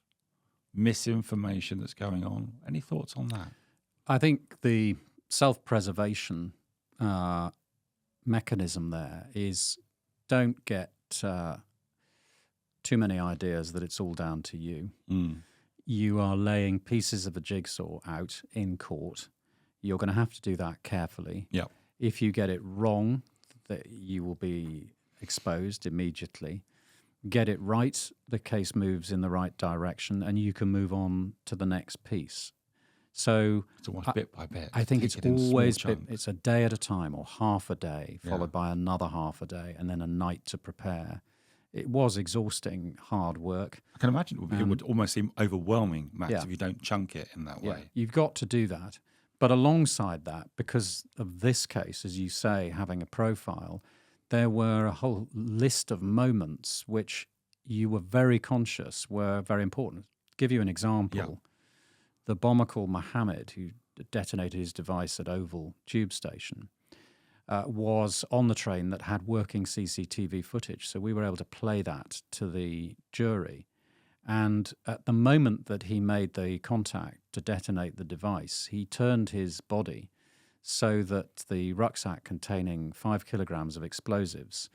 S1: misinformation that's going on? Any thoughts on that?
S2: I think the self-preservation mechanism there is don't get too many ideas that it's all down to you. You are laying pieces of the jigsaw out in court. You're going to have to do that carefully.
S1: Yep.
S2: If you get it wrong, that you will be exposed immediately. Get it right, the case moves in the right direction, and you can move on to the next piece. So
S1: it's almost bit by bit.
S2: I think it's always it's a day at a time, or half a day, followed by another half a day, and then a night to prepare. It was exhausting, hard work.
S1: I can imagine it would almost seem overwhelming, Max, if you don't chunk it in that way.
S2: You've got to do that. But alongside that, because of this case, as you say, having a profile, there were a whole list of moments which you were very conscious were very important. To give you an example, the bomber called Mohammed, who detonated his device at Oval Tube Station, was on the train that had working CCTV footage. So we were able to play that to the jury. And at the moment that he made the contact to detonate the device, he turned his body so that the rucksack containing 5 kilograms of explosives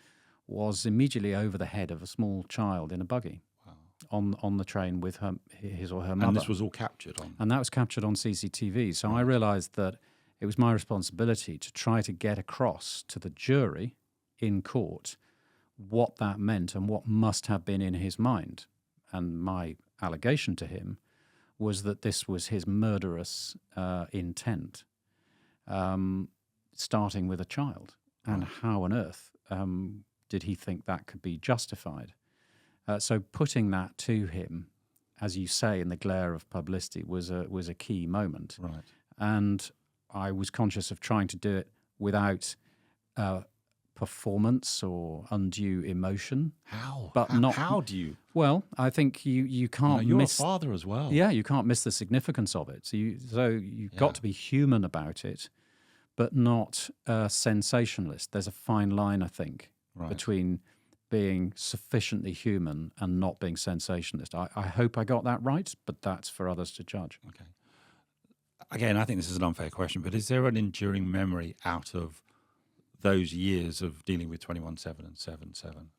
S2: was immediately over the head of a small child in a buggy on the train with his or her mother.
S1: And this was all captured on?
S2: And that was captured on CCTV. So I realised that it was my responsibility to try to get across to the jury in court what that meant and what must have been in his mind. And my allegation to him was that this was his murderous intent, starting with a child. And how on earth did he think that could be justified? So putting that to him, as you say, in the glare of publicity, was a key moment.
S1: Right.
S2: And I was conscious of trying to do it without performance or undue emotion.
S1: How?
S2: But
S1: how do you?
S2: Well, I think you can't
S1: you're
S2: miss...
S1: a father as well.
S2: Yeah, you can't miss the significance of it. So you've got to be human about it, but not sensationalist. There's a fine line, I think, between being sufficiently human and not being sensationalist. I hope I got that right, but that's for others to judge.
S1: Okay. Again, I think this is an unfair question, but is there an enduring memory out of those years of dealing with 21/7 and 7/7?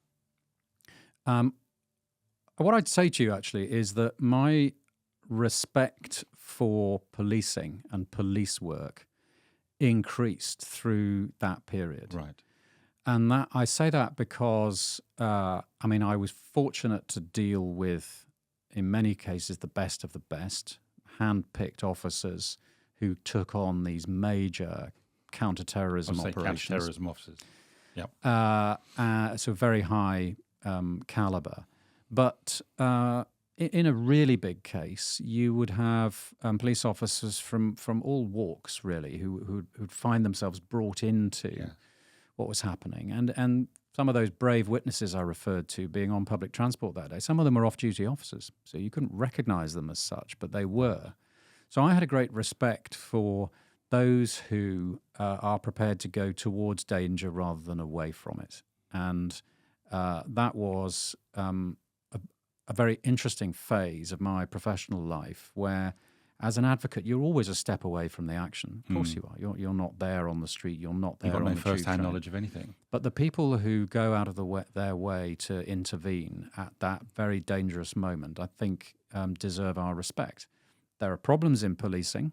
S2: What I'd say to you, actually, is that my respect for policing and police work increased through that period.
S1: Right.
S2: And that I say that because, I was fortunate to deal with, in many cases, the best of the best, hand-picked officers who took on these major counter-terrorism operations.
S1: Counter-terrorism officers. Yep.
S2: So very high caliber. But in a really big case, you would have police officers from all walks, really, who'd find themselves brought into what was happening. And some of those brave witnesses I referred to being on public transport that day, some of them were off-duty officers, so you couldn't recognize them as such, but they were. So I had a great respect for those who are prepared to go towards danger rather than away from it. And that was a very interesting phase of my professional life where, as an advocate, you're always a step away from the action. Of course you are. You're not there on the street. You're not there on the tube train.
S1: You've got no first-hand knowledge of anything.
S2: But the people who go out of their way to intervene at that very dangerous moment, I think, deserve our respect. There are problems in policing,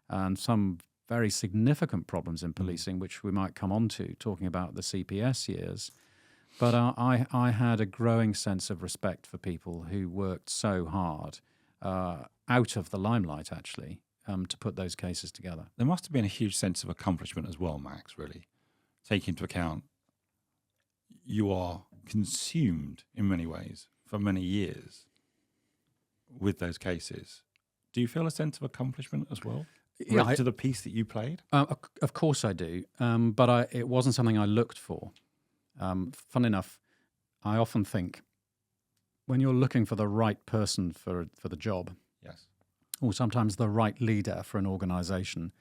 S2: and some very significant problems in policing, which we might come on to, talking about the CPS years. But I had a growing sense of respect for people who worked so hard out of the limelight, actually, to put those cases together.
S1: There must have been a huge sense of accomplishment as well, Max, really. Take into account you are consumed in many ways for many years with those cases. Do you feel a sense of accomplishment as well?
S2: Yeah,
S1: to the piece that you played?
S2: Of course I do, but it wasn't something I looked for. Fun enough, I often think when you're looking for the right person for the job,
S1: yes,
S2: or sometimes the right leader for an organization,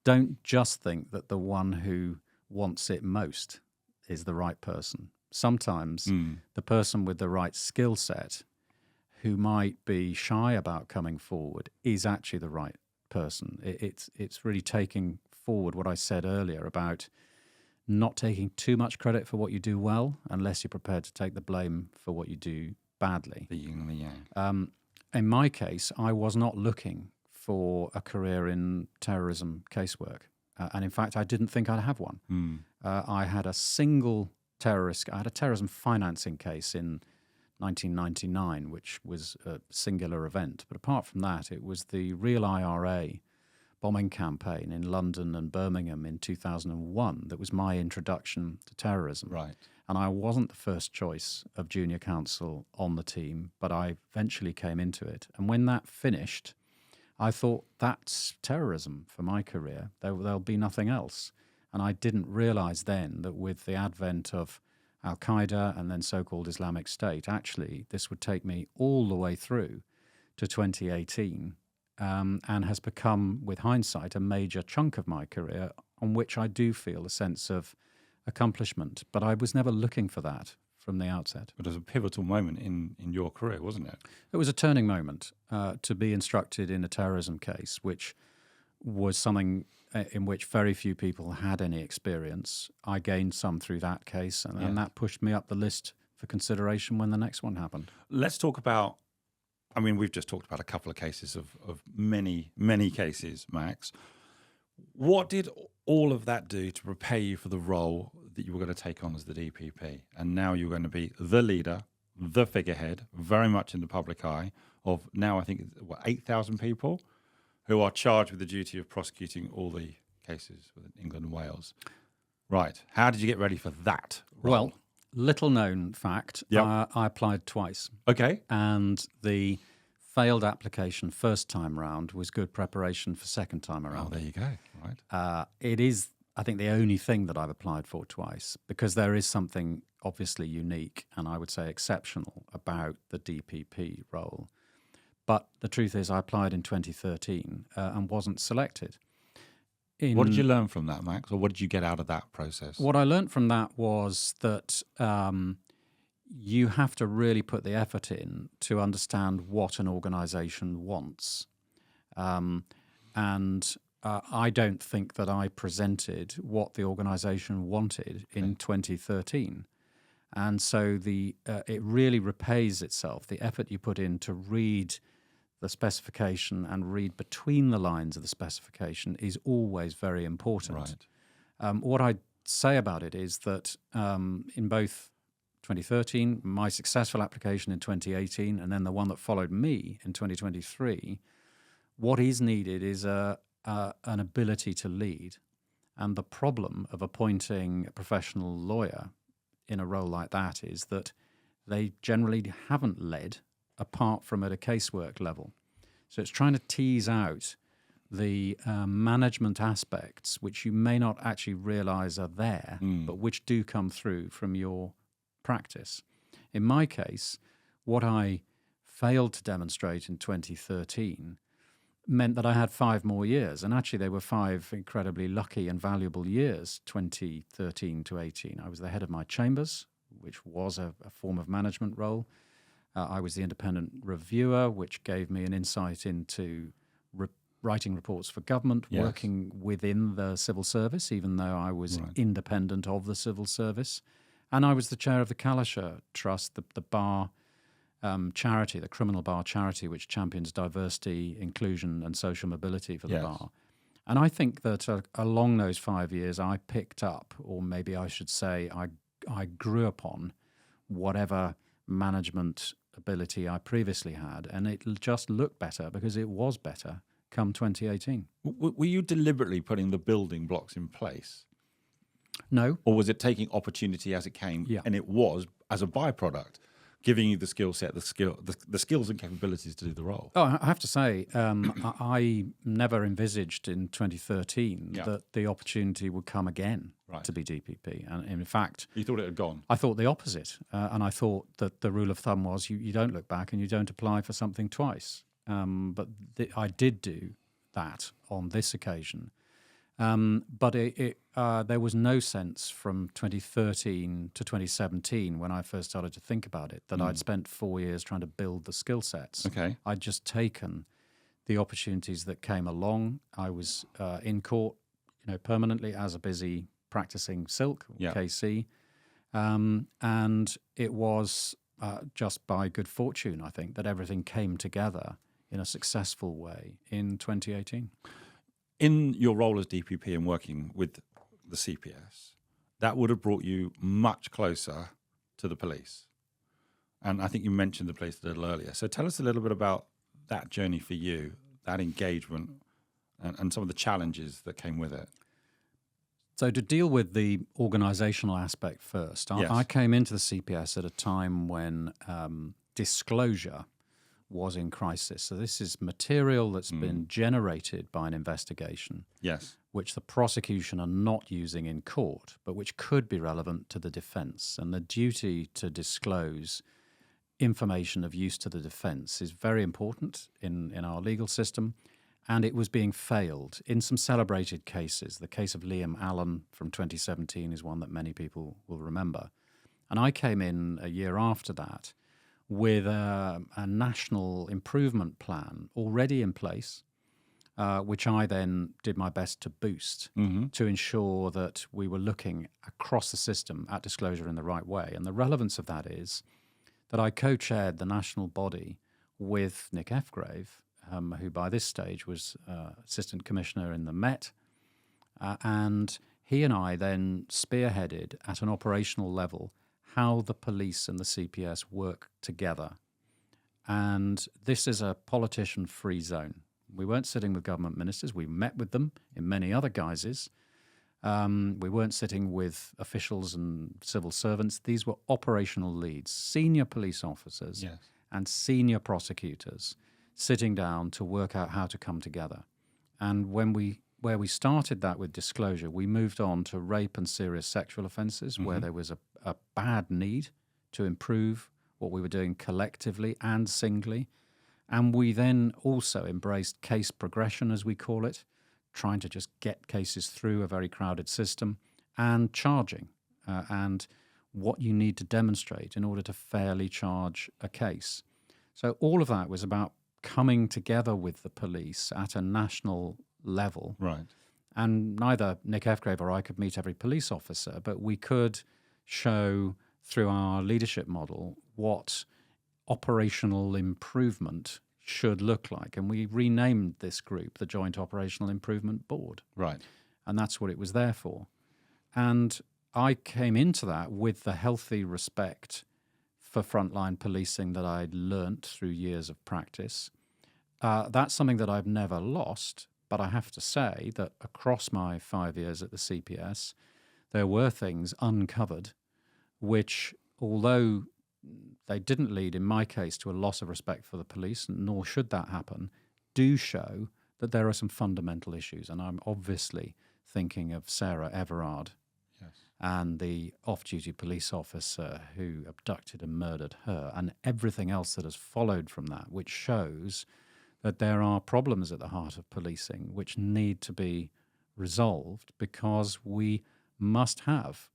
S2: don't just think that the one who wants it most is the right person. Sometimes the person with the right skill set who might be shy about coming forward is actually the right person. It's really taking forward what I said earlier about not taking too much credit for what you do well unless you're prepared to take the blame for what you do badly.
S1: The yin and the yang.
S2: In my case, I was not looking for a career in terrorism casework. And in fact, I didn't think I'd have one. I had a terrorism financing case in 1999, which was a singular event. But apart from that, it was the real IRA bombing campaign in London and Birmingham in 2001 that was my introduction to terrorism.
S1: Right.
S2: And I wasn't the first choice of junior counsel on the team, but I eventually came into it. And when that finished, I thought, that's terrorism for my career. There'll be nothing else. And I didn't realize then that with the advent of Al-Qaeda and then so-called Islamic State, actually, this would take me all the way through to 2018 and has become, with hindsight, a major chunk of my career on which I do feel a sense of accomplishment. But I was never looking for that from the outset.
S1: But it was a pivotal moment in your career, wasn't it?
S2: It was a turning moment to be instructed in a terrorism case, which was something in which very few people had any experience. I gained some through that case, and that pushed me up the list for consideration when the next one happened.
S1: Let's talk about, I mean, we've just talked about a couple of cases of many, many cases, Max. What did all of that do to prepare you for the role that you were going to take on as the DPP? And now you're going to be the leader, the figurehead, very much in the public eye of now, I think, 8,000 people who are charged with the duty of prosecuting all the cases within England and Wales. Right. How did you get ready for that role?
S2: Well, little known fact, I applied twice.
S1: Okay.
S2: And the failed application first time round was good preparation for second time around.
S1: Oh, there you go. Right.
S2: It is, I think, the only thing that I've applied for twice, because there is something obviously unique and I would say exceptional about the DPP role. But the truth is I applied in 2013 and wasn't selected.
S1: What did you learn from that, Max? Or what did you get out of that process?
S2: What I learned from that was that you have to really put the effort in to understand what an organisation wants. And I don't think that I presented what the organisation wanted in 2013. And so it really repays itself, the effort you put in to read the specification and read between the lines of the specification is always very important.
S1: Right.
S2: What I'd say about it is that in both 2013, my successful application in 2018, and then the one that followed me in 2023, what is needed is an ability to lead. And the problem of appointing a professional lawyer in a role like that is that they generally haven't led apart from at a casework level. So it's trying to tease out the management aspects which you may not actually realize are there, but which do come through from your practice. In my case, what I failed to demonstrate in 2013 meant that I had 5 more years. And actually, they were 5 incredibly lucky and valuable years, 2013 to 18. I was the head of my chambers, which was a form of management role. I was the independent reviewer, which gave me an insight into writing reports for government,
S1: Yes.
S2: working within the civil service, even though I was independent of the civil service. And I was the chair of the Kalischer Trust, the bar charity, the criminal bar charity, which champions diversity, inclusion, and social mobility for the bar. And I think that along those 5 years, I picked up, or maybe I should say, I grew upon whatever management ability I previously had, and it just looked better because it was better come 2018.
S1: Were you deliberately putting the building blocks in place?
S2: No.
S1: Or was it taking opportunity as it came, and it was, as a byproduct, giving you the skill set, the skills and capabilities to do the role?
S2: Oh, I have to say, I never envisaged in 2013 that the opportunity would come again to be DPP. And in fact...
S1: You thought it had gone?
S2: I thought the opposite. And I thought that the rule of thumb was you don't look back and you don't apply for something twice. But I did do that on this occasion. But there was no sense from 2013 to 2017, when I first started to think about it, that I'd spent 4 years trying to build the skill sets.
S1: Okay.
S2: I'd just taken the opportunities that came along. I was in court, permanently as a busy practicing silk, KC, and it was just by good fortune, I think, that everything came together in a successful way in 2018.
S1: In your role as DPP and working with the CPS, that would have brought you much closer to the police. And I think you mentioned the police a little earlier. So tell us a little bit about that journey for you, that engagement, and some of the challenges that came with it.
S2: So to deal with the organisational aspect first, I came into the CPS at a time when disclosure was in crisis. So this is material that's been generated by an investigation, which the prosecution are not using in court, but which could be relevant to the defence. And the duty to disclose information of use to the defence is very important in our legal system, and it was being failed in some celebrated cases. The case of Liam Allen from 2017 is one that many people will remember. And I came in a year after that with a national improvement plan already in place, which I then did my best to boost to ensure that we were looking across the system at disclosure in the right way. And the relevance of that is that I co-chaired the national body with Nick Efgrave, who by this stage was Assistant Commissioner in the Met, and he and I then spearheaded at an operational level how the police and the CPS work together. And this is a politician-free zone. We weren't sitting with government ministers. We met with them in many other guises. We weren't sitting with officials and civil servants. These were operational leads, senior police officers and senior prosecutors sitting down to work out how to come together. And where we started that with disclosure, we moved on to rape and serious sexual offences, where there was a bad need to improve what we were doing collectively and singly. And we then also embraced case progression, as we call it, trying to just get cases through a very crowded system, and charging and what you need to demonstrate in order to fairly charge a case. So all of that was about coming together with the police at a national level.
S1: Right.
S2: And neither Nick Efgrave or I could meet every police officer, but we could show through our leadership model what operational improvement should look like. And we renamed this group the Joint Operational Improvement Board.
S1: Right.
S2: And that's what it was there for. And I came into that with the healthy respect for frontline policing that I'd learnt through years of practice. That's something that I've never lost, but I have to say that across my 5 years at the CPS, there were things uncovered which, although they didn't lead, in my case, to a loss of respect for the police, nor should that happen, do show that there are some fundamental issues. And I'm obviously thinking of Sarah Everard and the off-duty police officer who abducted and murdered her, and everything else that has followed from that, which shows that there are problems at the heart of policing which need to be resolved, because we must have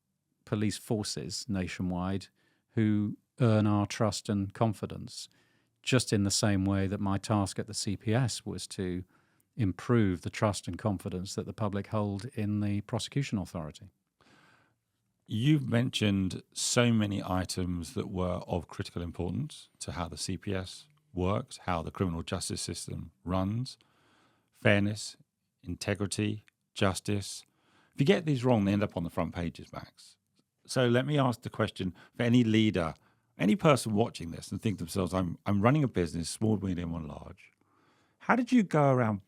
S2: police forces nationwide who earn our trust and confidence, just in the same way that my task at the CPS was to improve the trust and confidence that the public hold in the prosecution authority.
S1: You've mentioned so many items that were of critical importance to how the CPS works, how the criminal justice system runs: fairness, integrity, justice. If you get these wrong, they end up on the front pages, Max. So let me ask the question for any leader, any person watching this and think to themselves, I'm running a business, small, medium, or large. How did you go around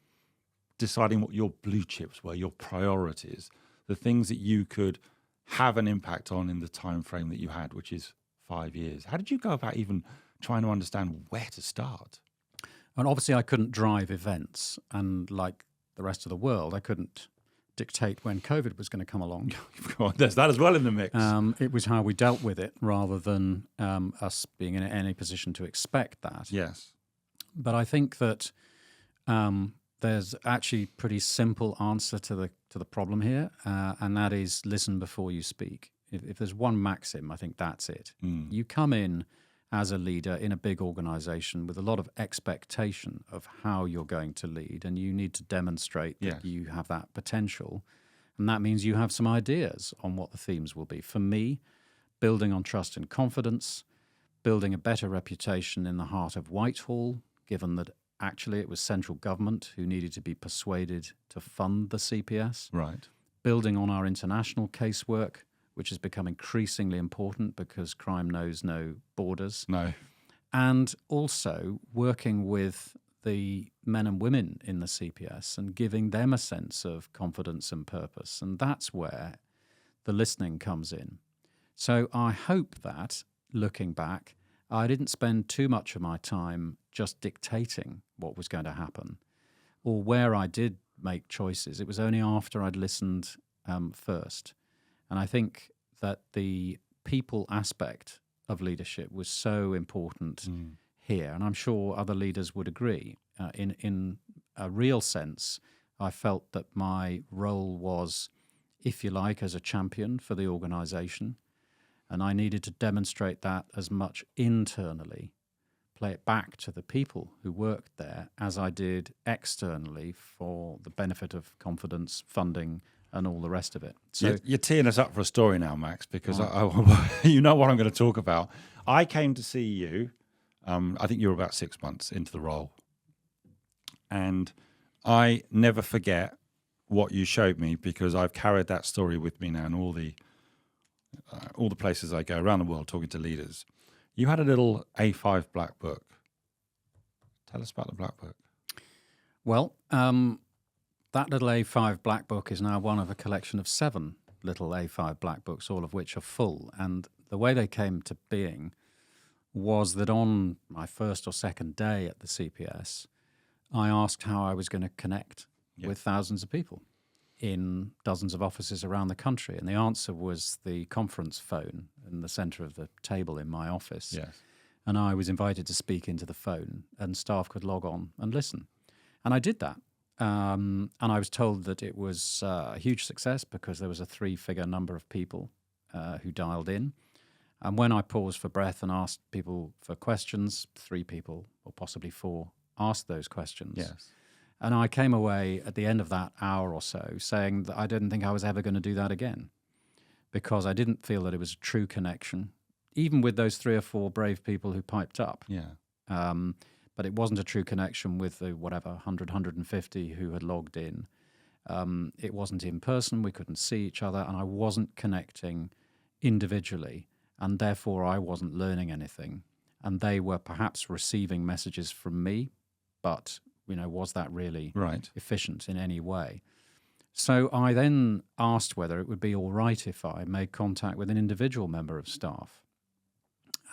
S1: deciding what your blue chips were, your priorities, the things that you could have an impact on in the time frame that you had, which is 5 years? How did you go about even trying to understand where to start?
S2: And obviously I couldn't drive events, and like the rest of the world, I couldn't dictate when COVID was going to come along.
S1: There's that as well in the mix.
S2: It was how we dealt with it, rather than us being in any position to expect that.
S1: Yes.
S2: But I think that there's actually a pretty simple answer to the problem here, and that is listen before you speak. If there's one maxim, I think that's it. You come in as a leader in a big organization with a lot of expectation of how you're going to lead, and you need to demonstrate that you have that potential. And that means you have some ideas on what the themes will be. For me, building on trust and confidence, building a better reputation in the heart of Whitehall, given that actually it was central government who needed to be persuaded to fund the CPS.
S1: Right.
S2: Building on our international casework, which has become increasingly important because crime knows no borders.
S1: No.
S2: And also working with the men and women in the CPS and giving them a sense of confidence and purpose. And that's where the listening comes in. So I hope that, looking back, I didn't spend too much of my time just dictating what was going to happen, or where I did make choices. It was only after I'd listened first. And I think that the people aspect of leadership was so important here, and I'm sure other leaders would agree. In a real sense, I felt that my role was, if you like, as a champion for the organisation, and I needed to demonstrate that as much internally, play it back to the people who worked there, as I did externally for the benefit of confidence, funding, and all the rest of it. So
S1: You're teeing us up for a story now, Max, because you know what I'm going to talk about. I came to see you, I think you were about 6 months into the role, and I never forget what you showed me, because I've carried that story with me now in all the places I go around the world talking to leaders. You had a little A5 black book. Tell us about the black book.
S2: Well, that little A5 black book is now one of a collection of 7 little A5 black books, all of which are full. And the way they came to being was that on my first or second day at the CPS, I asked how I was going to connect with thousands of people in dozens of offices around the country. And the answer was the conference phone in the center of the table in my office.
S1: Yes.
S2: And I was invited to speak into the phone, and staff could log on and listen. And I did that. And I was told that it was a huge success because there was a 3-figure number of people who dialed in. And when I paused for breath and asked people for questions, 3 people or possibly 4 asked those questions.
S1: Yes.
S2: And I came away at the end of that hour or so saying that I didn't think I was ever going to do that again, because I didn't feel that it was a true connection, even with those 3 or 4 brave people who piped up.
S1: Yeah.
S2: But it wasn't a true connection with the 100, 150 who had logged in. It wasn't in person. We couldn't see each other, and I wasn't connecting individually, and therefore I wasn't learning anything. And they were perhaps receiving messages from me, but was that really efficient in any way? So I then asked whether it would be all right if I made contact with an individual member of staff.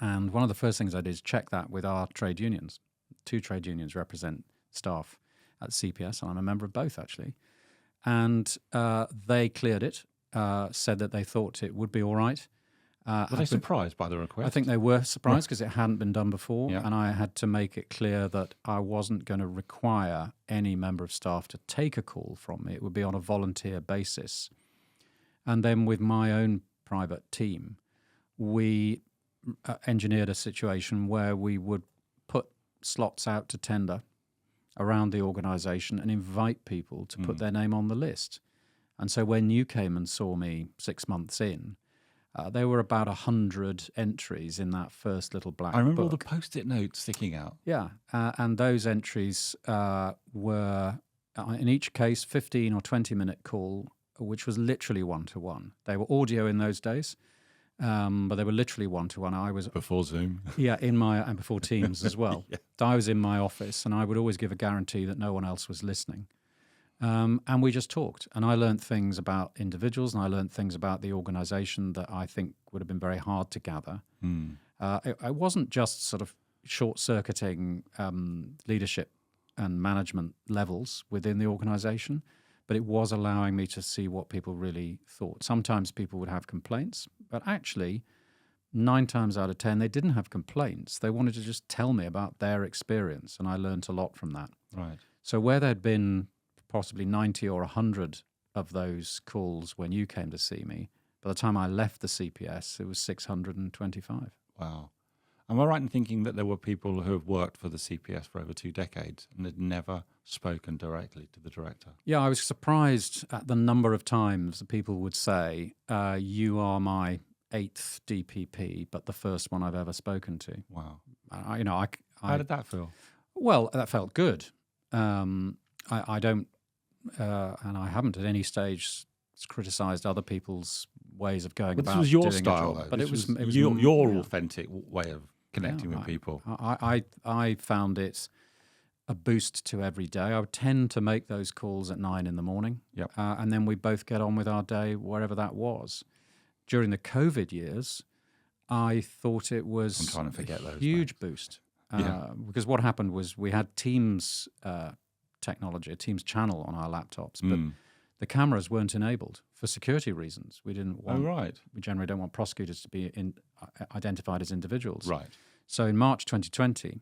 S2: And one of the first things I did is check that with our trade unions. 2 trade unions represent staff at CPS, and I'm a member of both, actually. And they cleared it, said that they thought it would be all right.
S1: Were they surprised by the request?
S2: I think they were surprised because it hadn't been done before,
S1: Yeah.
S2: and I had to make it clear that I wasn't going to require any member of staff to take a call from me. It would be on a volunteer basis. And then with my own private team, we engineered a situation where we would put slots out to tender around the organisation and invite people to put their name on the list. And so when you came and saw me 6 months in, there were about 100 entries in that first little black book.
S1: I remember all the Post-it notes sticking out.
S2: Yeah, and those entries were, in each case, 15 or 20-minute call, which was literally one-to-one. They were audio in those days, but they were literally one-to-one. I was
S1: Before Zoom.
S2: Yeah, and before Teams as well.
S1: Yeah.
S2: So I was in my office, and I would always give a guarantee that no one else was listening. And we just talked, and I learned things about individuals, and I learned things about the organisation that I think would have been very hard to gather. It wasn't just sort of short-circuiting leadership and management levels within the organisation, but it was allowing me to see what people really thought. Sometimes people would have complaints, but actually 9 times out of 10, they didn't have complaints. They wanted to just tell me about their experience, and I learned a lot from that.
S1: Right.
S2: So where there'd been possibly 90 or 100 of those calls when you came to see me, by the time I left the CPS, it was 625.
S1: Wow. Am I right in thinking that there were people who have worked for the CPS for over 2 decades and had never spoken directly to the director?
S2: Yeah, I was surprised at the number of times that people would say, you are my 8th DPP, but the first one I've ever spoken to.
S1: Wow.
S2: How
S1: did that feel?
S2: Well, that felt good. I don't, and I haven't at any stage criticised other people's ways of going about.
S1: This was your
S2: doing
S1: style,
S2: a job,
S1: though.
S2: but it was
S1: your authentic way of connecting with people.
S2: I found it a boost to every day. I would tend to make those calls at 9 in the morning,
S1: Yep.
S2: And then we both get on with our day, wherever that was. During the COVID years, I thought it was
S1: I'm trying to forget
S2: a
S1: those
S2: huge boost. Because what happened was we had Teams technology, a Teams channel on our laptops, but the cameras weren't enabled for security reasons. We didn't want.
S1: Oh, right.
S2: We generally don't want prosecutors to be identified as individuals.
S1: Right.
S2: So in March 2020,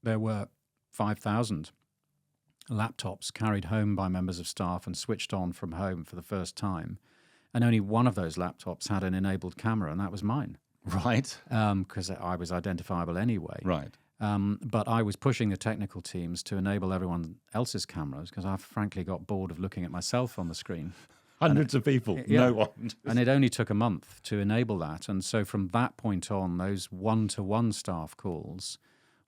S2: there were 5,000 laptops carried home by members of staff and switched on from home for the first time, and only one of those laptops had an enabled camera, and that was mine.
S1: Right.
S2: Because I was identifiable anyway.
S1: Right.
S2: But I was pushing the technical teams to enable everyone else's cameras because I frankly got bored of looking at myself on the screen.
S1: Hundreds of people,
S2: Yeah.
S1: no one.
S2: And it only took a month to enable that. And so from that point on, those one-to-one staff calls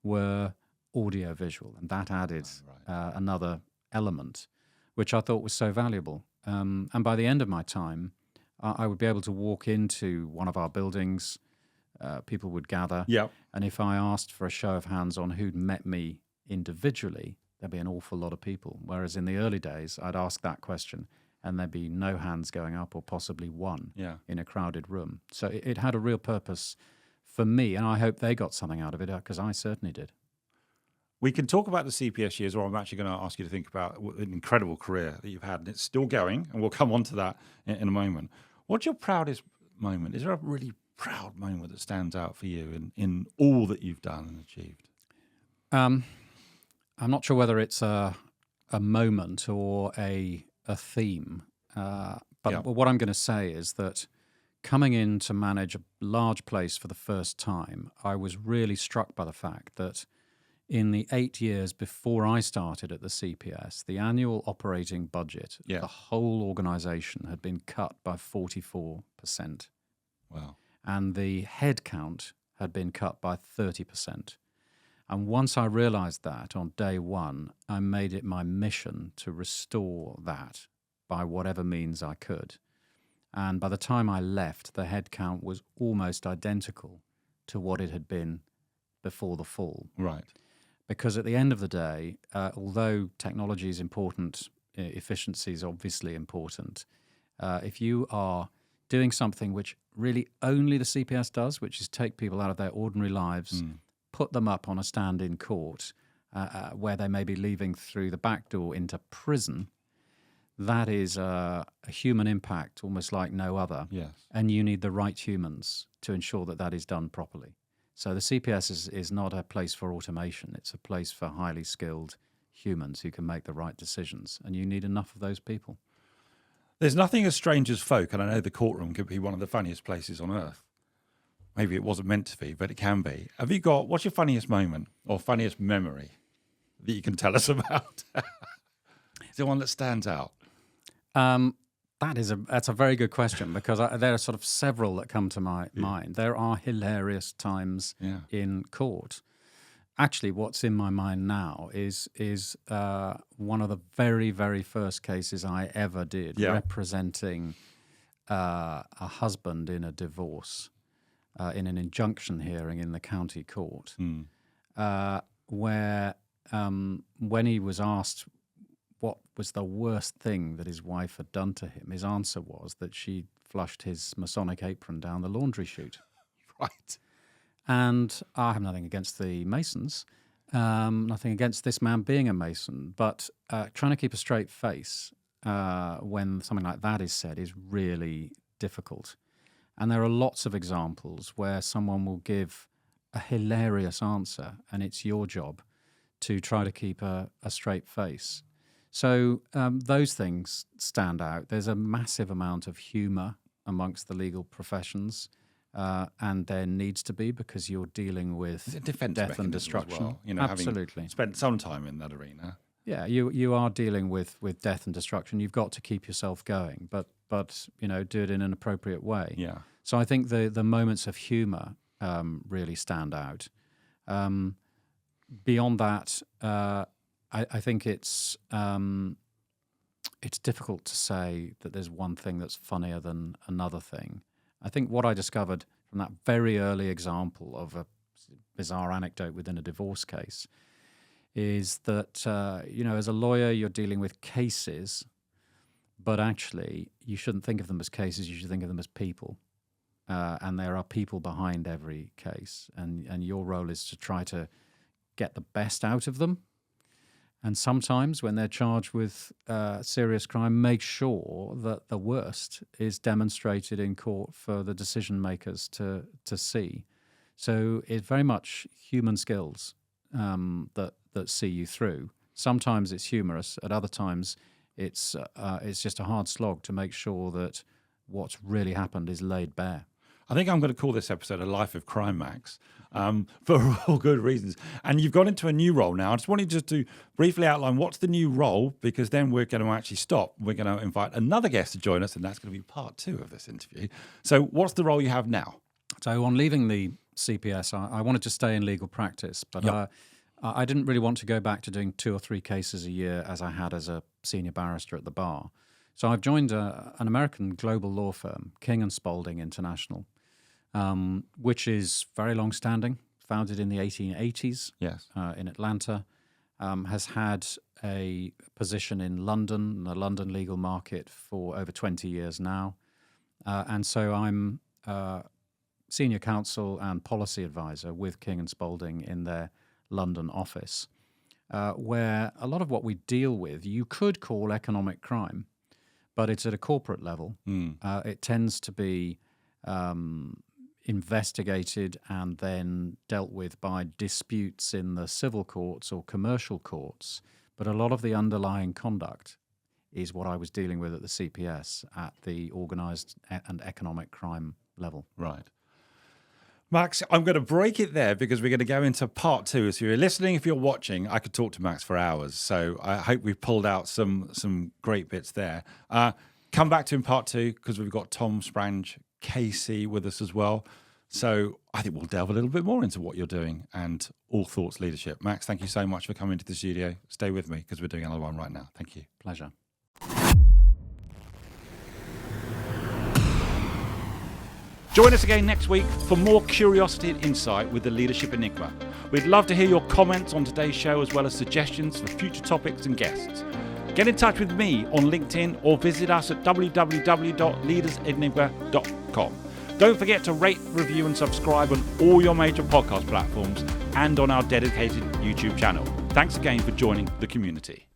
S2: were audio-visual, and that added another element, which I thought was so valuable. And by the end of my time, I would be able to walk into one of our buildings, people would gather,
S1: Yeah.
S2: and if I asked for a show of hands on who'd met me individually, there'd be an awful lot of people. Whereas in the early days, I'd ask that question, and there'd be no hands going up or possibly one in a crowded room. So it had a real purpose for me, and I hope they got something out of it, because I certainly did.
S1: We can talk about the CPS years, or I'm actually going to ask you to think about an incredible career that you've had, and it's still going, and we'll come on to that in a moment. What's your proudest moment? Is there a really proud moment that stands out for you in all that you've done and achieved?
S2: I'm not sure whether it's a moment or a theme, but what I'm going to say is that coming in to manage a large place for the first time, I was really struck by the fact that in the 8 years before I started at the CPS, the annual operating budget of the whole organisation had been cut by 44%.
S1: Wow.
S2: And the head count had been cut by 30%. And once I realised that on day one, I made it my mission to restore that by whatever means I could. And by the time I left, the head count was almost identical to what it had been before the fall.
S1: Right.
S2: Because at the end of the day, although technology is important, efficiency is obviously important, if you are doing something which really only the CPS does, which is take people out of their ordinary lives, put them up on a stand in court where they may be leaving through the back door into prison, that is a human impact almost like no other.
S1: Yes.
S2: And you need the right humans to ensure that that is done properly. So the CPS is not a place for automation. It's a place for highly skilled humans who can make the right decisions. And you need enough of those people.
S1: There's nothing as strange as folk, and I know the courtroom could be one of the funniest places on earth. Maybe it wasn't meant to be, but it can be. What's your funniest moment or funniest memory that you can tell us about? Is there one that stands out?
S2: That's a very good question, because there are sort of several that come to my mind. There are hilarious times in court. Actually, what's in my mind now is one of the very, very first cases I ever did representing a husband in a divorce in an injunction hearing in the county court, where when he was asked what was the worst thing that his wife had done to him, his answer was that she'd flushed his Masonic apron down the laundry chute.
S1: Right.
S2: And I have nothing against the Masons, nothing against this man being a Mason, but trying to keep a straight face when something like that is said is really difficult. And there are lots of examples where someone will give a hilarious answer, and it's your job to try to keep a straight face. So those things stand out. There's a massive amount of humour amongst the legal professions, and there needs to be, because you're dealing with death and destruction.
S1: Well,
S2: absolutely.
S1: Having spent some time in that arena.
S2: Yeah, you are dealing with death and destruction. You've got to keep yourself going, but do it in an appropriate way.
S1: Yeah.
S2: So I think the moments of humour really stand out. Beyond that, I think it's difficult to say that there's one thing that's funnier than another thing. I think what I discovered from that very early example of a bizarre anecdote within a divorce case is that, as a lawyer, you're dealing with cases, but actually you shouldn't think of them as cases, you should think of them as people. And there are people behind every case, and your role is to try to get the best out of them. And sometimes when they're charged with serious crime, make sure that the worst is demonstrated in court for the decision makers to see. So it's very much human skills that see you through. Sometimes it's humorous. At other times, it's just a hard slog to make sure that what's really happened is laid bare.
S1: I think I'm going to call this episode A Life of Crime, Max, for all good reasons. And you've gone into a new role now. I just wanted just to briefly outline what's the new role, because then we're going to actually stop. We're going to invite another guest to join us, and that's going to be part 2 of this interview. So what's the role you have now?
S2: So on leaving the CPS, I wanted to stay in legal practice, but I didn't really want to go back to doing 2 or 3 cases a year as I had as a senior barrister at the bar. So I've joined an American global law firm, King & Spalding International, which is very long-standing, founded in the 1880s in Atlanta, has had a position in London, the London legal market, for over 20 years now. And so I'm senior counsel and policy advisor with King & Spalding in their London office, where a lot of what we deal with you could call economic crime, but it's at a corporate level. It tends to be investigated and then dealt with by disputes in the civil courts or commercial courts. But a lot of the underlying conduct is what I was dealing with at the CPS at the organised and economic crime level.
S1: Right. Max, I'm going to break it there because we're going to go into part 2. So if you're listening, if you're watching, I could talk to Max for hours. So I hope we've pulled out some great bits there. Come back to in part 2 because we've got Tom Sprange, KC with us as well. So I think we'll delve a little bit more into what you're doing and all thoughts leadership. Max, thank you so much for coming to the studio. Stay with me because we're doing another one right now. Thank you.
S2: Pleasure.
S1: Join us again next week for more curiosity and insight with the Leadership Enigma. We'd love to hear your comments on today's show as well as suggestions for future topics and guests. Get in touch with me on LinkedIn or visit us at www.leadersenigma.com. Don't forget to rate, review and subscribe on all your major podcast platforms and on our dedicated YouTube channel. Thanks again for joining the community.